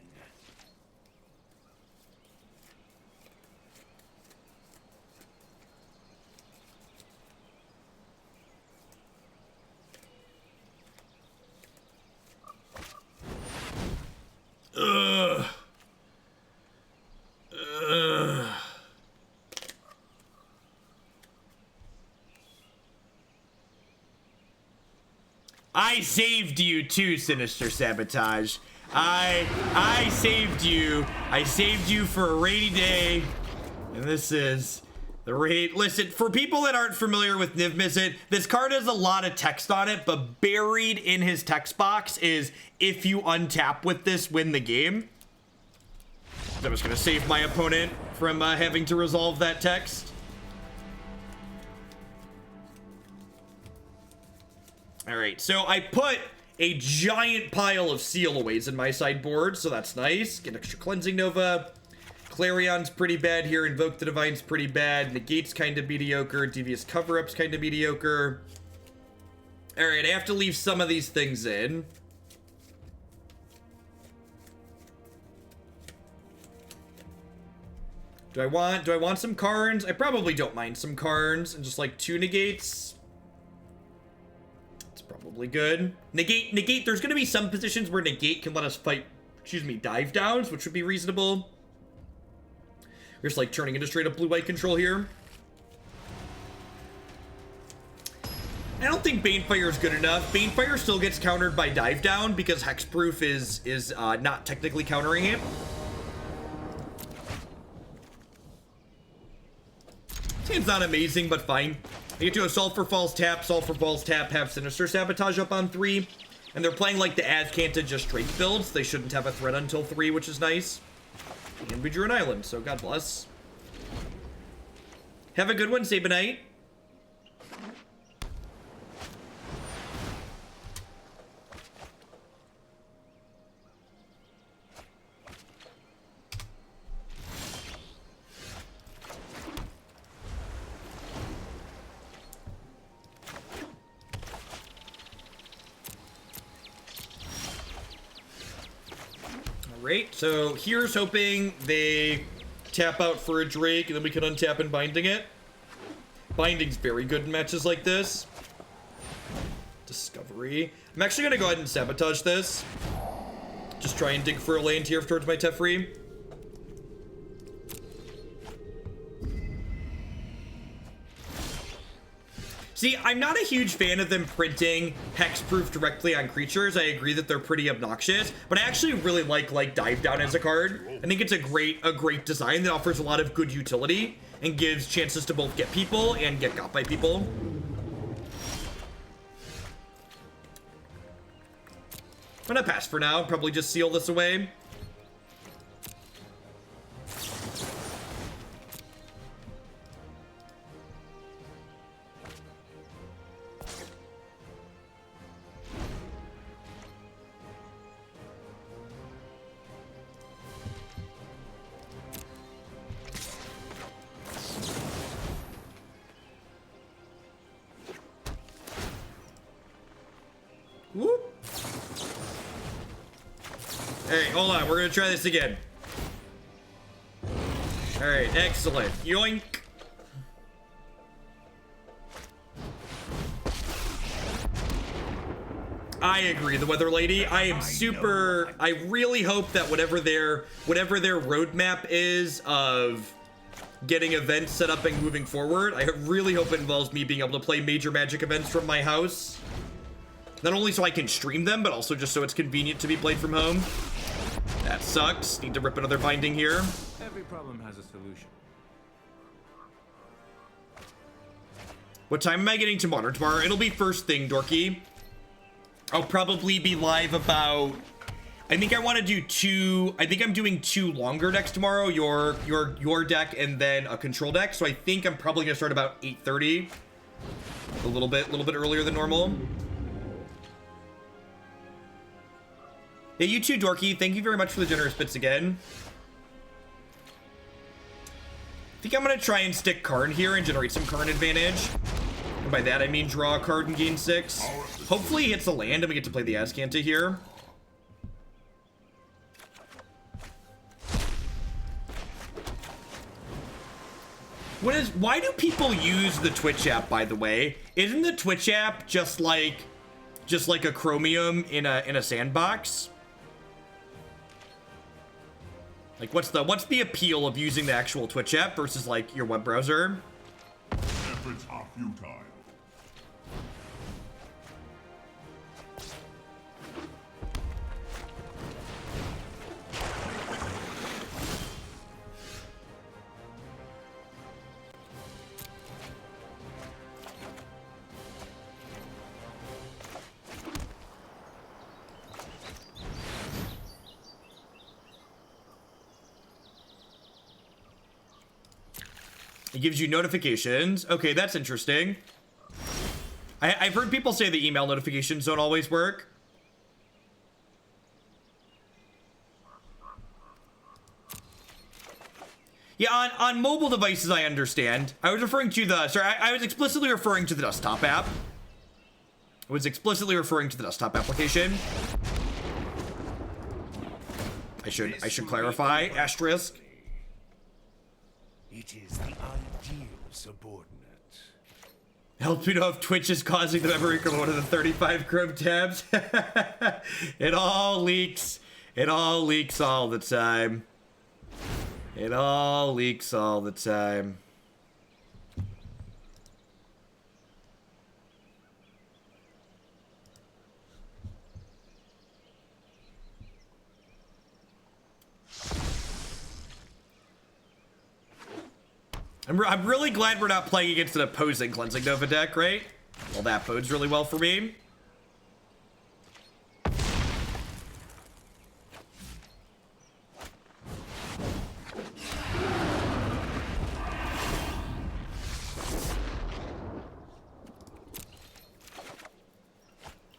Ugh. I saved you too, Sinister Sabotage. I saved you. I saved you for a rainy day. And this is the raid. Listen, for people that aren't familiar with Niv Mizzet, this card has a lot of text on it, but buried in his text box is, if you untap with this, win the game. So I'm just gonna save my opponent from having to resolve that text. All right, so I put a giant pile of seal-aways in my sideboard, so that's nice. Get extra Cleansing Nova. Clarion's pretty bad here. Invoke the Divine's pretty bad. Negate's kind of mediocre. Devious Cover-Up's kind of mediocre. All right, I have to leave some of these things in. Do I want some Karns? I probably don't mind some Karns and just like 2 Negates. Probably good. Negate, there's gonna be some positions where Negate can let us fight, dive downs, which would be reasonable. We're just like turning into straight up blue-white control here. I don't think Banefire is good enough. Banefire still gets countered by dive down because Hexproof is not technically countering it. It's not amazing, but fine. You get to a Sulfur Falls tap, have Sinister Sabotage up on 3. And they're playing like the Azcanta just straight builds. They shouldn't have a threat until 3, which is nice. And we drew an island, so God bless. Have a good one, Sabanite. Great. So here's hoping they tap out for a Drake, and then we can untap and Binding it. Binding's very good in matches like this. Discovery. I'm actually going to go ahead and Sabotage this. Just try and dig for a land here towards my Teferi. See, I'm not a huge fan of them printing hexproof directly on creatures. I agree that they're pretty obnoxious, but I actually really like Dive Down as a card. I think it's a great design that offers a lot of good utility and gives chances to both get people and get got by people. I'm gonna pass for now, probably just seal this away. Whoop. Hey, hold on. We're going to try this again. All right, excellent. Yoink. I agree, the Weather Lady. I am super... I really hope that whatever their roadmap is of getting events set up and moving forward, I really hope it involves me being able to play major Magic events from my house. Not only so I can stream them, but also just so it's convenient to be played from home. That sucks. Need to rip another Binding here. Every problem has a solution. What time am I getting to Modern tomorrow? It'll be first thing, Dorky. I'll probably be live about... I think I want to do two... I think I'm doing 2 longer decks tomorrow. Your deck and then a control deck. So I think I'm probably going to start about 8:30. A little bit earlier than normal. Yeah, you too, Dorky. Thank you very much for the generous bits again. I think I'm going to try and stick Karn here and generate some Karn advantage. And by that, I mean draw a card and gain 6. Hopefully he hits the land and we get to play the Azcanta here. Why do people use the Twitch app, by the way? Isn't the Twitch app just like a Chromium in a sandbox? Like, what's the appeal of using the actual Twitch app versus, like, your web browser? Efforts are futile. It gives you notifications. Okay, that's interesting. I've heard people say the email notifications don't always work. Yeah, on mobile devices, I understand. I was referring to the... Sorry, I was explicitly referring to the desktop app. I was explicitly referring to the desktop application. I should clarify. Asterisk. It is the ideal subordinate. Helps me know if Twitch is causing the memory from one of the 35 Chrome tabs. It all leaks. It all leaks all the time. It all leaks all the time. I'm really glad we're not playing against an opposing Cleansing Nova deck, right? Well, that bodes really well for me.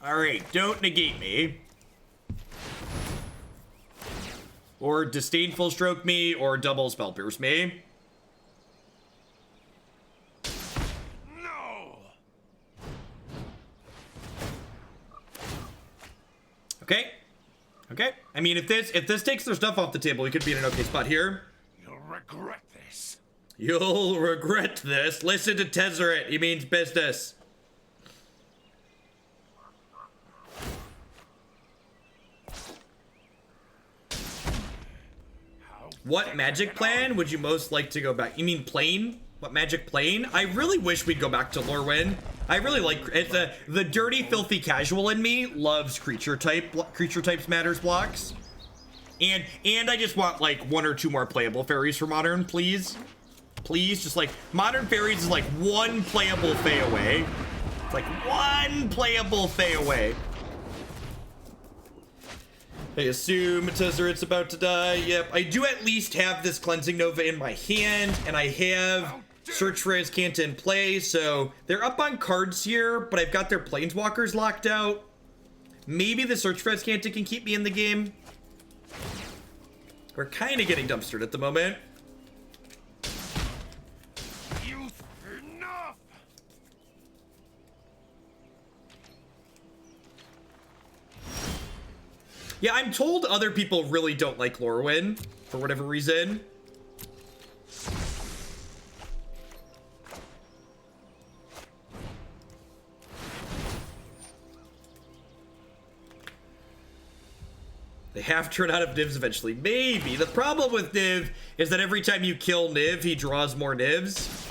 Alright, don't negate me. Or Disdainful Stroke me, or double Spell Pierce me. Okay. Okay. I mean, if this takes their stuff off the table, we could be in an okay spot here. You'll regret this. You'll regret this. Listen to Tezzeret. He means business. What magic plan would you most like to go back? You mean plane? What magic plane? I really wish we'd go back to Lorwyn. I really like it's the dirty, filthy casual in me loves creature types matters blocks. And I just want like 1 or 2 more playable fairies for modern, please. Please, just like modern fairies is like 1 playable fey away. It's like 1 playable fey away. I assume Tezzeret's about to die. Yep, I do at least have this Cleansing Nova in my hand, and I have Search for Azcanta in play, so they're up on cards here, but I've got their Planeswalkers locked out. Maybe the Search for Azcanta can keep me in the game. We're kind of getting dumpstered at the moment. Youth, enough! Yeah, I'm told other people really don't like Lorwyn for whatever reason. They have to run out of Nivs eventually. Maybe. The problem with Niv is that every time you kill Niv, he draws more Nivs.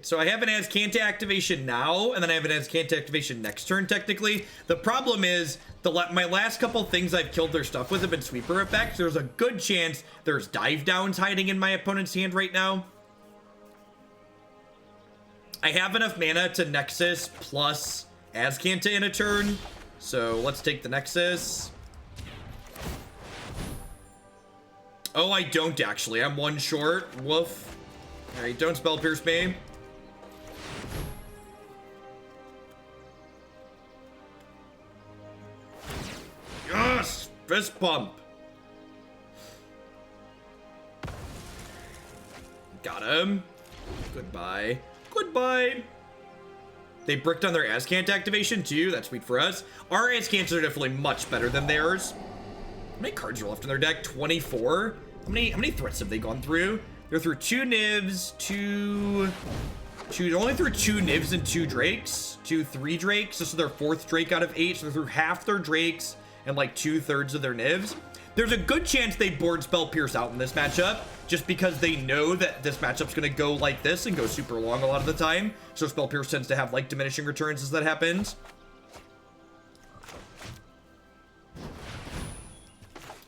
So I have an Azcanta activation now, and then I have an Azcanta activation next turn, technically. The problem is, my last couple things I've killed their stuff with have been sweeper effects. There's a good chance there's dive downs hiding in my opponent's hand right now. I have enough mana to Nexus plus Azcanta in a turn, so let's take the Nexus. Oh, I don't actually. I'm 1 short. Woof. Alright, don't spell pierce me. Yes! Fist pump. Got him. Goodbye. Goodbye. They bricked on their Azcanta activation too. That's sweet for us. Our Azcantas are definitely much better than theirs. How many cards are left in their deck? 24? How many threats have they gone through? They're through 2 Nivs, only through 2 Nivs and 2 Drakes. 3 Drakes. This is their 4th Drake out of 8. So they're through half their Drakes and like 2/3 of their Nivs. There's a good chance they board Spell Pierce out in this matchup, just because they know that this matchup's gonna go like this and go super long a lot of the time. So Spell Pierce tends to have like diminishing returns as that happens.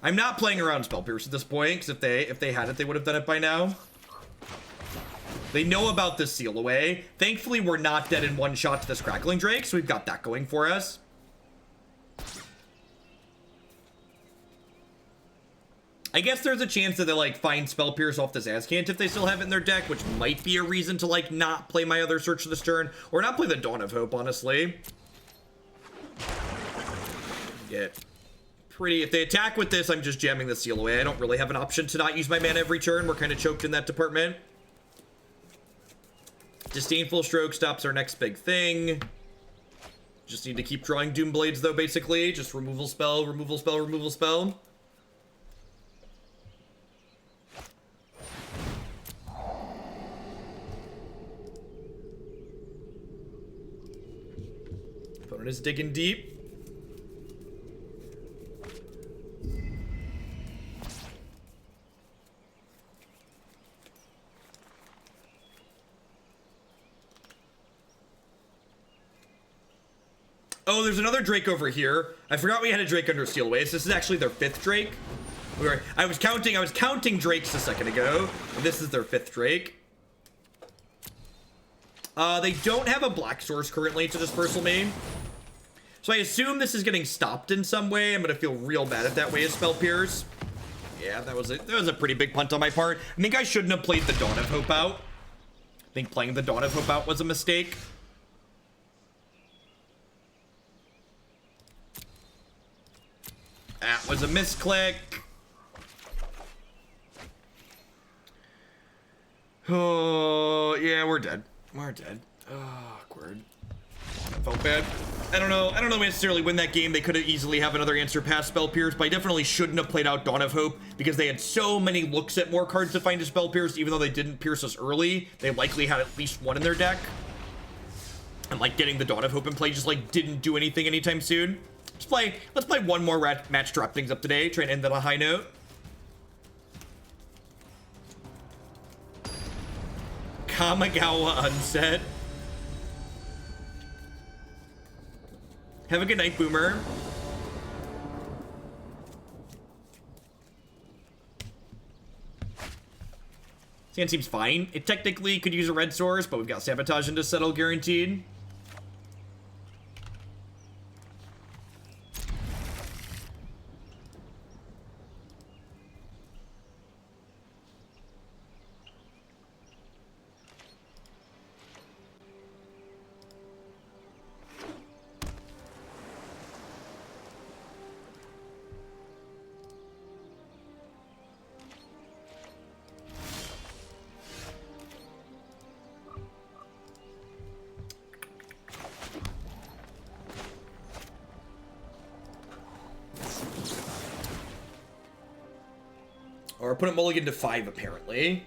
I'm not playing around Spell Pierce at this point, because if they had it, they would have done it by now. They know about this seal away. Thankfully, we're not dead in 1 shot to this Crackling Drake, so we've got that going for us. I guess there's a chance that they like find Spell Pierce off this Azcanta if they still have it in their deck, which might be a reason to like not play my other Search this turn, or not play the Dawn of Hope, honestly. Get pretty. If they attack with this, I'm just jamming the seal away. I don't really have an option to not use my mana every turn. We're kind of choked in that department. Disdainful Stroke stops our next big thing. Just need to keep drawing Doom Blades though, basically. Just removal spell, removal spell, removal spell. Opponent is digging deep. Oh, there's another Drake over here. I forgot we had a Drake under Steelways. This is actually their 5th Drake. I was counting Drakes a second ago. And this is their 5th Drake. They don't have a black source currently to Dispersal me. So I assume this is getting stopped in some way. I'm gonna feel real bad if that way is Spell Pierce. Yeah, that was a pretty big punt on my part. I think I shouldn't have played the Dawn of Hope out. I think playing the Dawn of Hope out was a mistake. That was a misclick. Oh, yeah, we're dead. We're dead. Oh, awkward. That felt bad. I don't know necessarily win that game. They could have easily have another answer past Spell Pierce, but I definitely shouldn't have played out Dawn of Hope because they had so many looks at more cards to find a Spell Pierce. Even though they didn't pierce us early, they likely had at least one in their deck. And like getting the Dawn of Hope in play just like didn't do anything anytime soon. Let's play one more match, drop things up today. Try and end on a high note. Kamigawa unset. Have a good night, Boomer. Sand seems fine. It technically could use a red source, but we've got Sabotage into Settle guaranteed. Our opponent mulliganed to 5, apparently.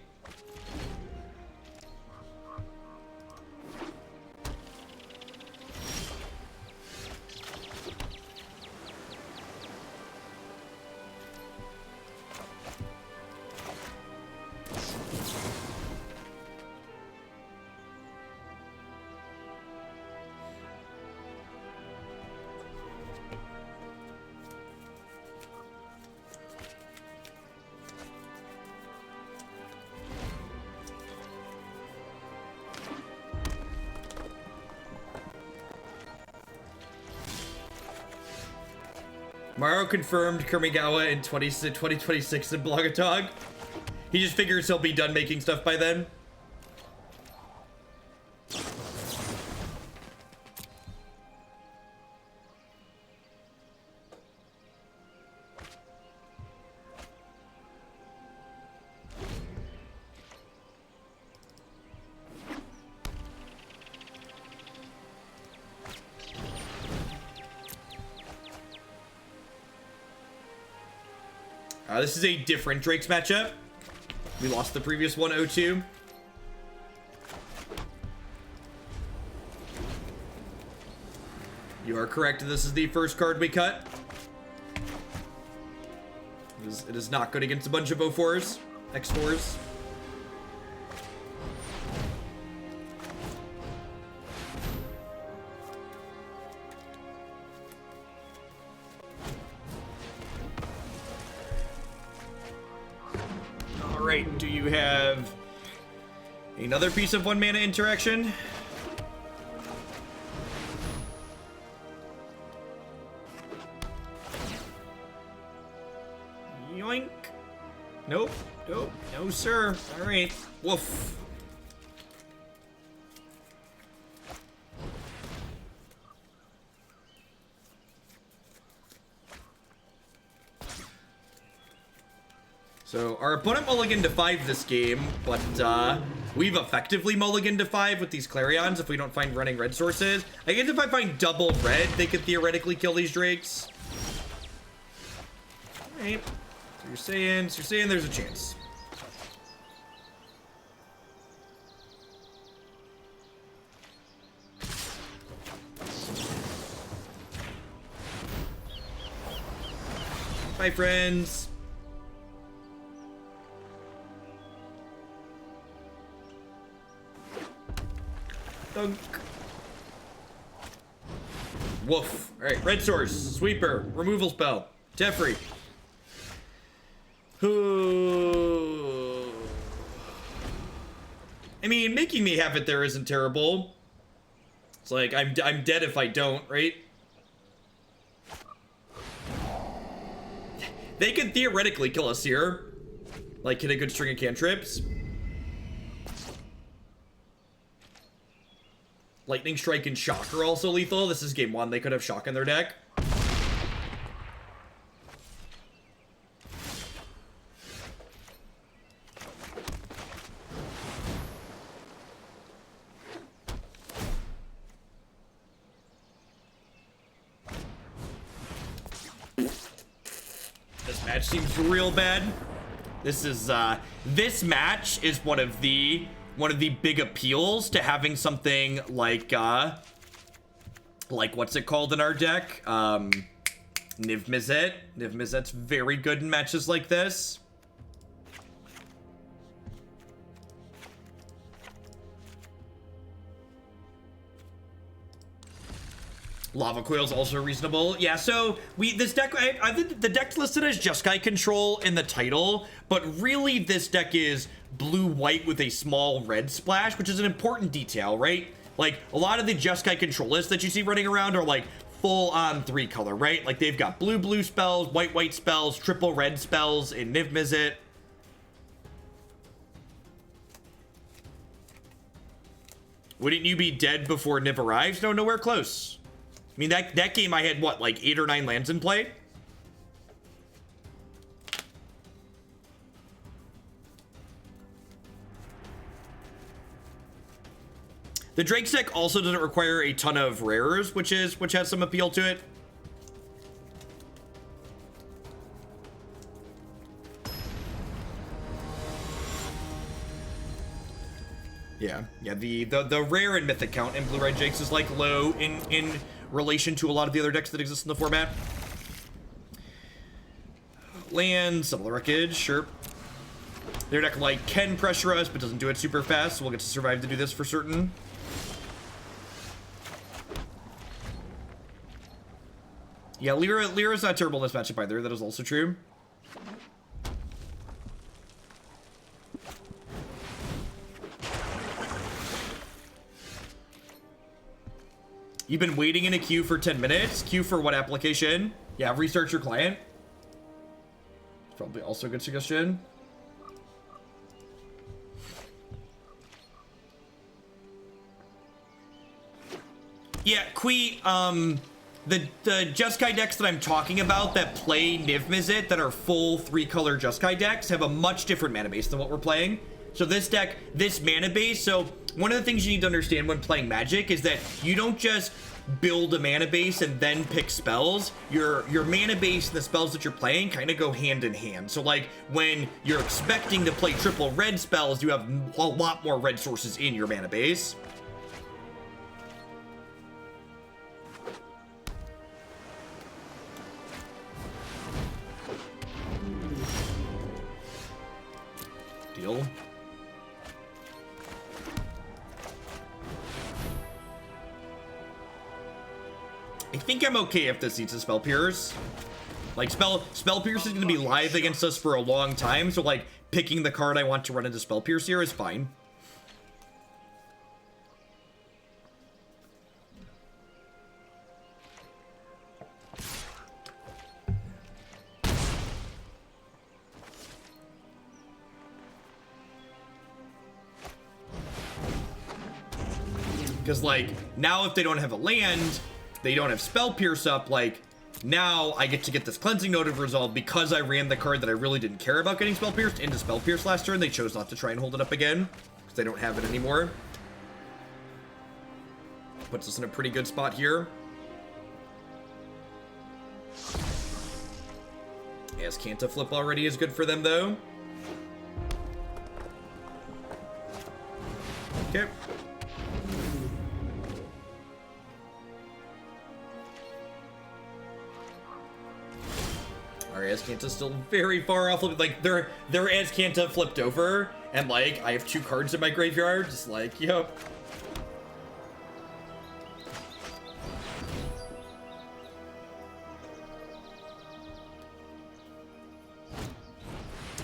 Maro confirmed Kamigawa in 2026 in Blogatog. He just figures he'll be done making stuff by then. This is a different Drake's matchup. We lost the previous one, 0-2. You are correct. This is the first card we cut. It is not good against a bunch of 0-4s, X4s. Do you have another piece of 1 mana interaction? Yoink. Nope. Nope. No, sir. All right. Woof. So, our opponent mulliganed to 5 this game, but we've effectively mulliganed to 5 with these Clarions if we don't find running red sources. I guess if I find double red, they could theoretically kill these Drakes. Alright. So you're saying there's a chance. Bye, friends. Dunk. Woof. Alright, red source, sweeper, removal spell, Teferi. I mean, making me have it there isn't terrible. It's like, I'm dead if I don't, right? They could theoretically kill us here. Like, hit a good string of cantrips. Lightning Strike and Shock are also lethal. This is game 1. They could have Shock in their deck. This match seems real bad. This is this match is one of the big appeals to having something like what's it called in our deck? Niv Mizzet. Niv Mizzet's very good in matches like this. Lava Coil's also reasonable. Yeah, so this deck, I think the deck's listed as Jeskai control in the title, but really this deck is blue-white with a small red splash, which is an important detail, right? Like, a lot of the Jeskai control lists that you see running around are like full-on 3-color, right? Like, they've got blue-blue spells, white-white spells, triple red spells in Niv Mizzet. Wouldn't you be dead before Niv arrives? No, nowhere close. I mean, that game I had, what, like 8 or 9 lands in play? The Drake's deck also doesn't require a ton of rares, which has some appeal to it. Yeah, the rare and mythic count in Blue-Red Jakes is like low in relation to a lot of the other decks that exist in the format. Land, Settle the Wreckage, sure. Their deck like can pressure us, but doesn't do it super fast, so we'll get to survive to do this for certain. Yeah, Lyra's not terrible in this matchup either, that is also true. You've been waiting in a queue for 10 minutes? Queue for what application? Yeah, restart your client. Probably also a good suggestion. Yeah, Kui, the Jeskai decks that I'm talking about that play Niv Mizzet, that are full 3-color Jeskai decks, have a much different mana base than what we're playing. So this deck, this mana base, so one of the things you need to understand when playing Magic is that you don't just build a mana base and then pick spells. Your mana base and the spells that you're playing kind of go hand in hand. So like when you're expecting to play triple red spells, you have a lot more red sources in your mana base. Deal. I think I'm okay if this eats a Spell Pierce. Like, Spell Pierce is going to be live against us for a long time, so, like, picking the card I want to run into Spell Pierce here is fine. Because, like, now if they don't have a land, they don't have Spell Pierce up, like, now I get to get this Cleansing Note of Resolve because I ran the card that I really didn't care about getting Spell Pierced into Spell Pierce last turn. They chose not to try and hold it up again because they don't have it anymore. Puts us in a pretty good spot here. Azcanta flip already is good for them, though. Okay. Our Azcanta's still very far off. Like, their Azcanta flipped over, and, like, I have 2 cards in my graveyard. Just like, yep.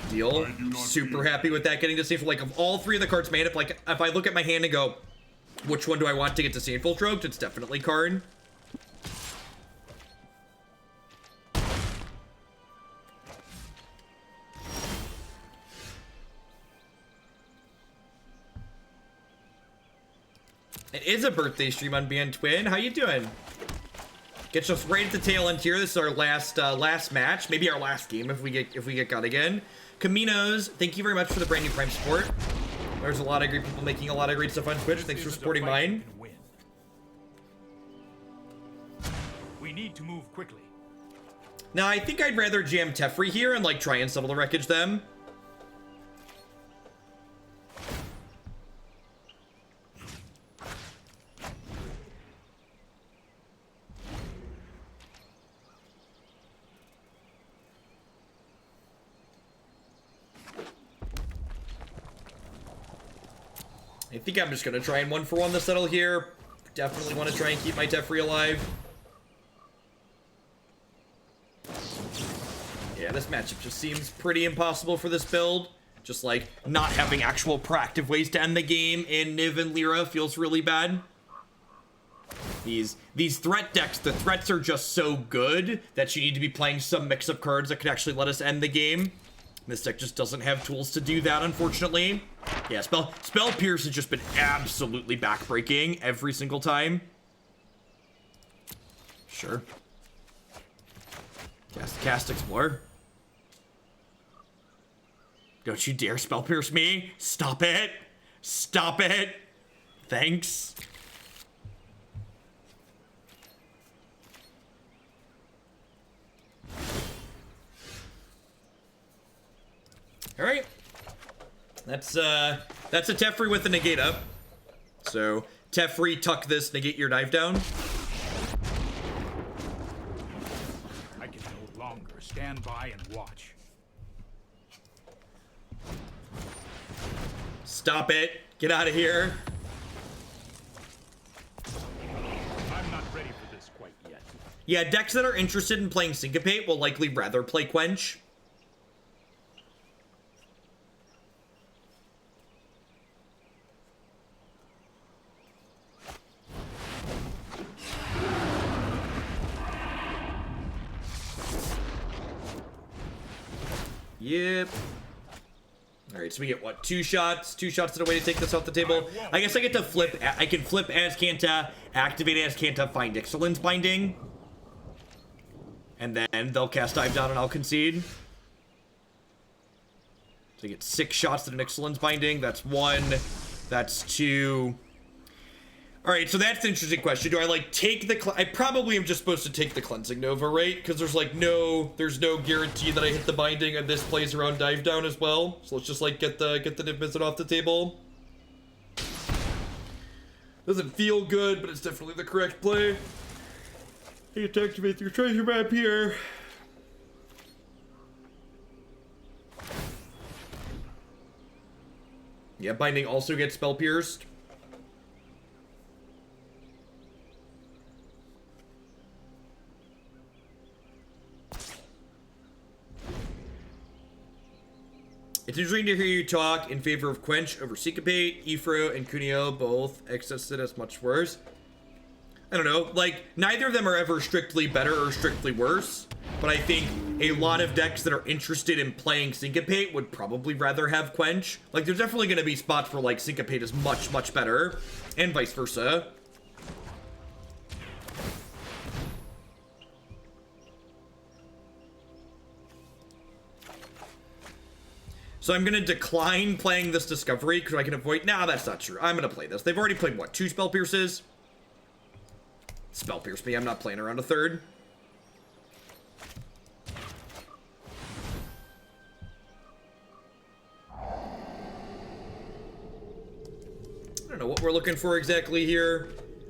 Deal. Super happy with that getting to Saintful. Like, of all 3 of the cards made up, like, if I look at my hand and go, which one do I want to get to Saintful Stroked? It's definitely Karn. is a birthday stream on Band Twin. How you doing? Gets us right at the tail end here. This is our last match, maybe our last game if we get got again. Caminos, thank you very much for the brand new Prime support. There's a lot of great people making a lot of great stuff on Twitch. Thanks for supporting mine. We need to move quickly. Now, I think I'd rather jam Teferi here and like try and Settle the Wreckage them. I think I'm just gonna try and 1-for-1 the Settle here. Definitely want to try and keep my Teferi alive. Yeah, this matchup just seems pretty impossible for this build. Just like not having actual proactive ways to end the game in Niv and Lyra feels really bad. These threat decks, the threats are just so good that you need to be playing some mix of cards that could actually let us end the game. This deck just doesn't have tools to do that, unfortunately. Yeah, Spell Pierce has just been absolutely backbreaking every single time. Sure. Cast Explore. Don't you dare Spell Pierce me. Stop it. Stop it. Thanks. All right. That's a Teferi with a negate up. So Teferi, tuck this, negate your dive down. I can no longer stand by and watch. Stop it. Get out of here. I'm not ready for this quite yet. Yeah, decks that are interested in playing Syncopate will likely rather play Quench. Yep. All right, so we get what? 2 shots. 2 shots at a way to take this off the table. I guess I get to flip. I can flip Azcanta, activate Azcanta, find Ixalan's Binding, and then they'll cast Dive Down and I'll concede. So I get 6 shots at an Ixalan's Binding. That's 1. That's 2. All right, so that's the interesting question. Do I like take the? I probably am just supposed to take the Cleansing Nova, right? Because there's like there's no guarantee that I hit the binding, and this plays around Dive Down as well. So let's just like get the Niv Mizzet off the table. Doesn't feel good, but it's definitely the correct play. You get to activate your treasure map here. Yeah, binding also gets spell pierced. It's interesting to hear you talk in favor of Quench over Syncopate. Ifro and Kunio both access it as much worse. I don't know, like, neither of them are ever strictly better or strictly worse, but I think a lot of decks that are interested in playing Syncopate would probably rather have Quench. Like, there's definitely going to be spots where, like, Syncopate is much, much better, and vice versa. So I'm going to decline playing this Discovery because I can avoid... Nah, that's not true. I'm going to play this. They've already played, what, 2 Spell Pierces? Spell Pierce me. I'm not playing around a 3rd. I don't know what we're looking for exactly here.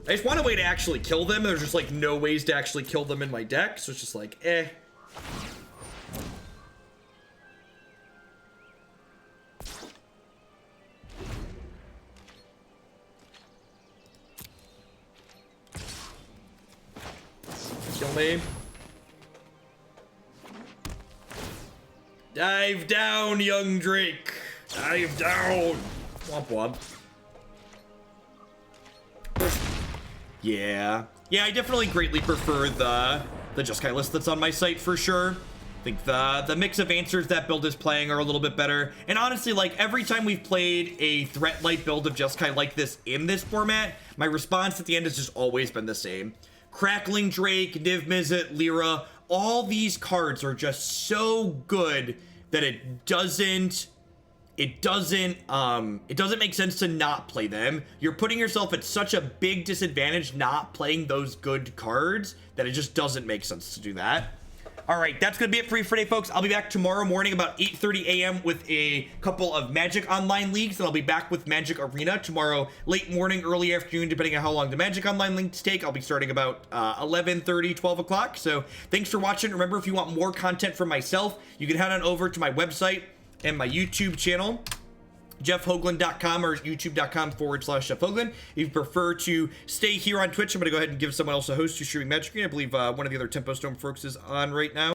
I just want a way to actually kill them. There's just, like, no ways to actually kill them in my deck. So it's just like, eh. Kill me. Dive down, young Drake. Dive down. Womp womp. Yeah. Yeah, I definitely greatly prefer the Jeskai list that's on my site for sure. I think the mix of answers that build is playing are a little bit better. And honestly, like, every time we've played a threat light build of Jeskai like this in this format, my response at the end has just always been the same. Crackling Drake, Niv Mizzet, Lyra, all these cards are just so good that it doesn't make sense to not play them. You're putting yourself at such a big disadvantage not playing those good cards that it just doesn't make sense to do that. All right, that's going to be it for you for today, folks. I'll be back tomorrow morning about 8:30 a.m. with a couple of Magic Online leagues, and I'll be back with Magic Arena tomorrow late morning, early afternoon, depending on how long the Magic Online leagues take. I'll be starting about 11:30, 12 o'clock. So thanks for watching. Remember, if you want more content from myself, you can head on over to my website and my YouTube channel, jeffhoagland.com or youtube.com/Jeff Hoagland. If you prefer to stay here on Twitch, I'm going to go ahead and give someone else a host who's streaming Magic Arena. I believe one of the other Tempo Storm folks is on right now.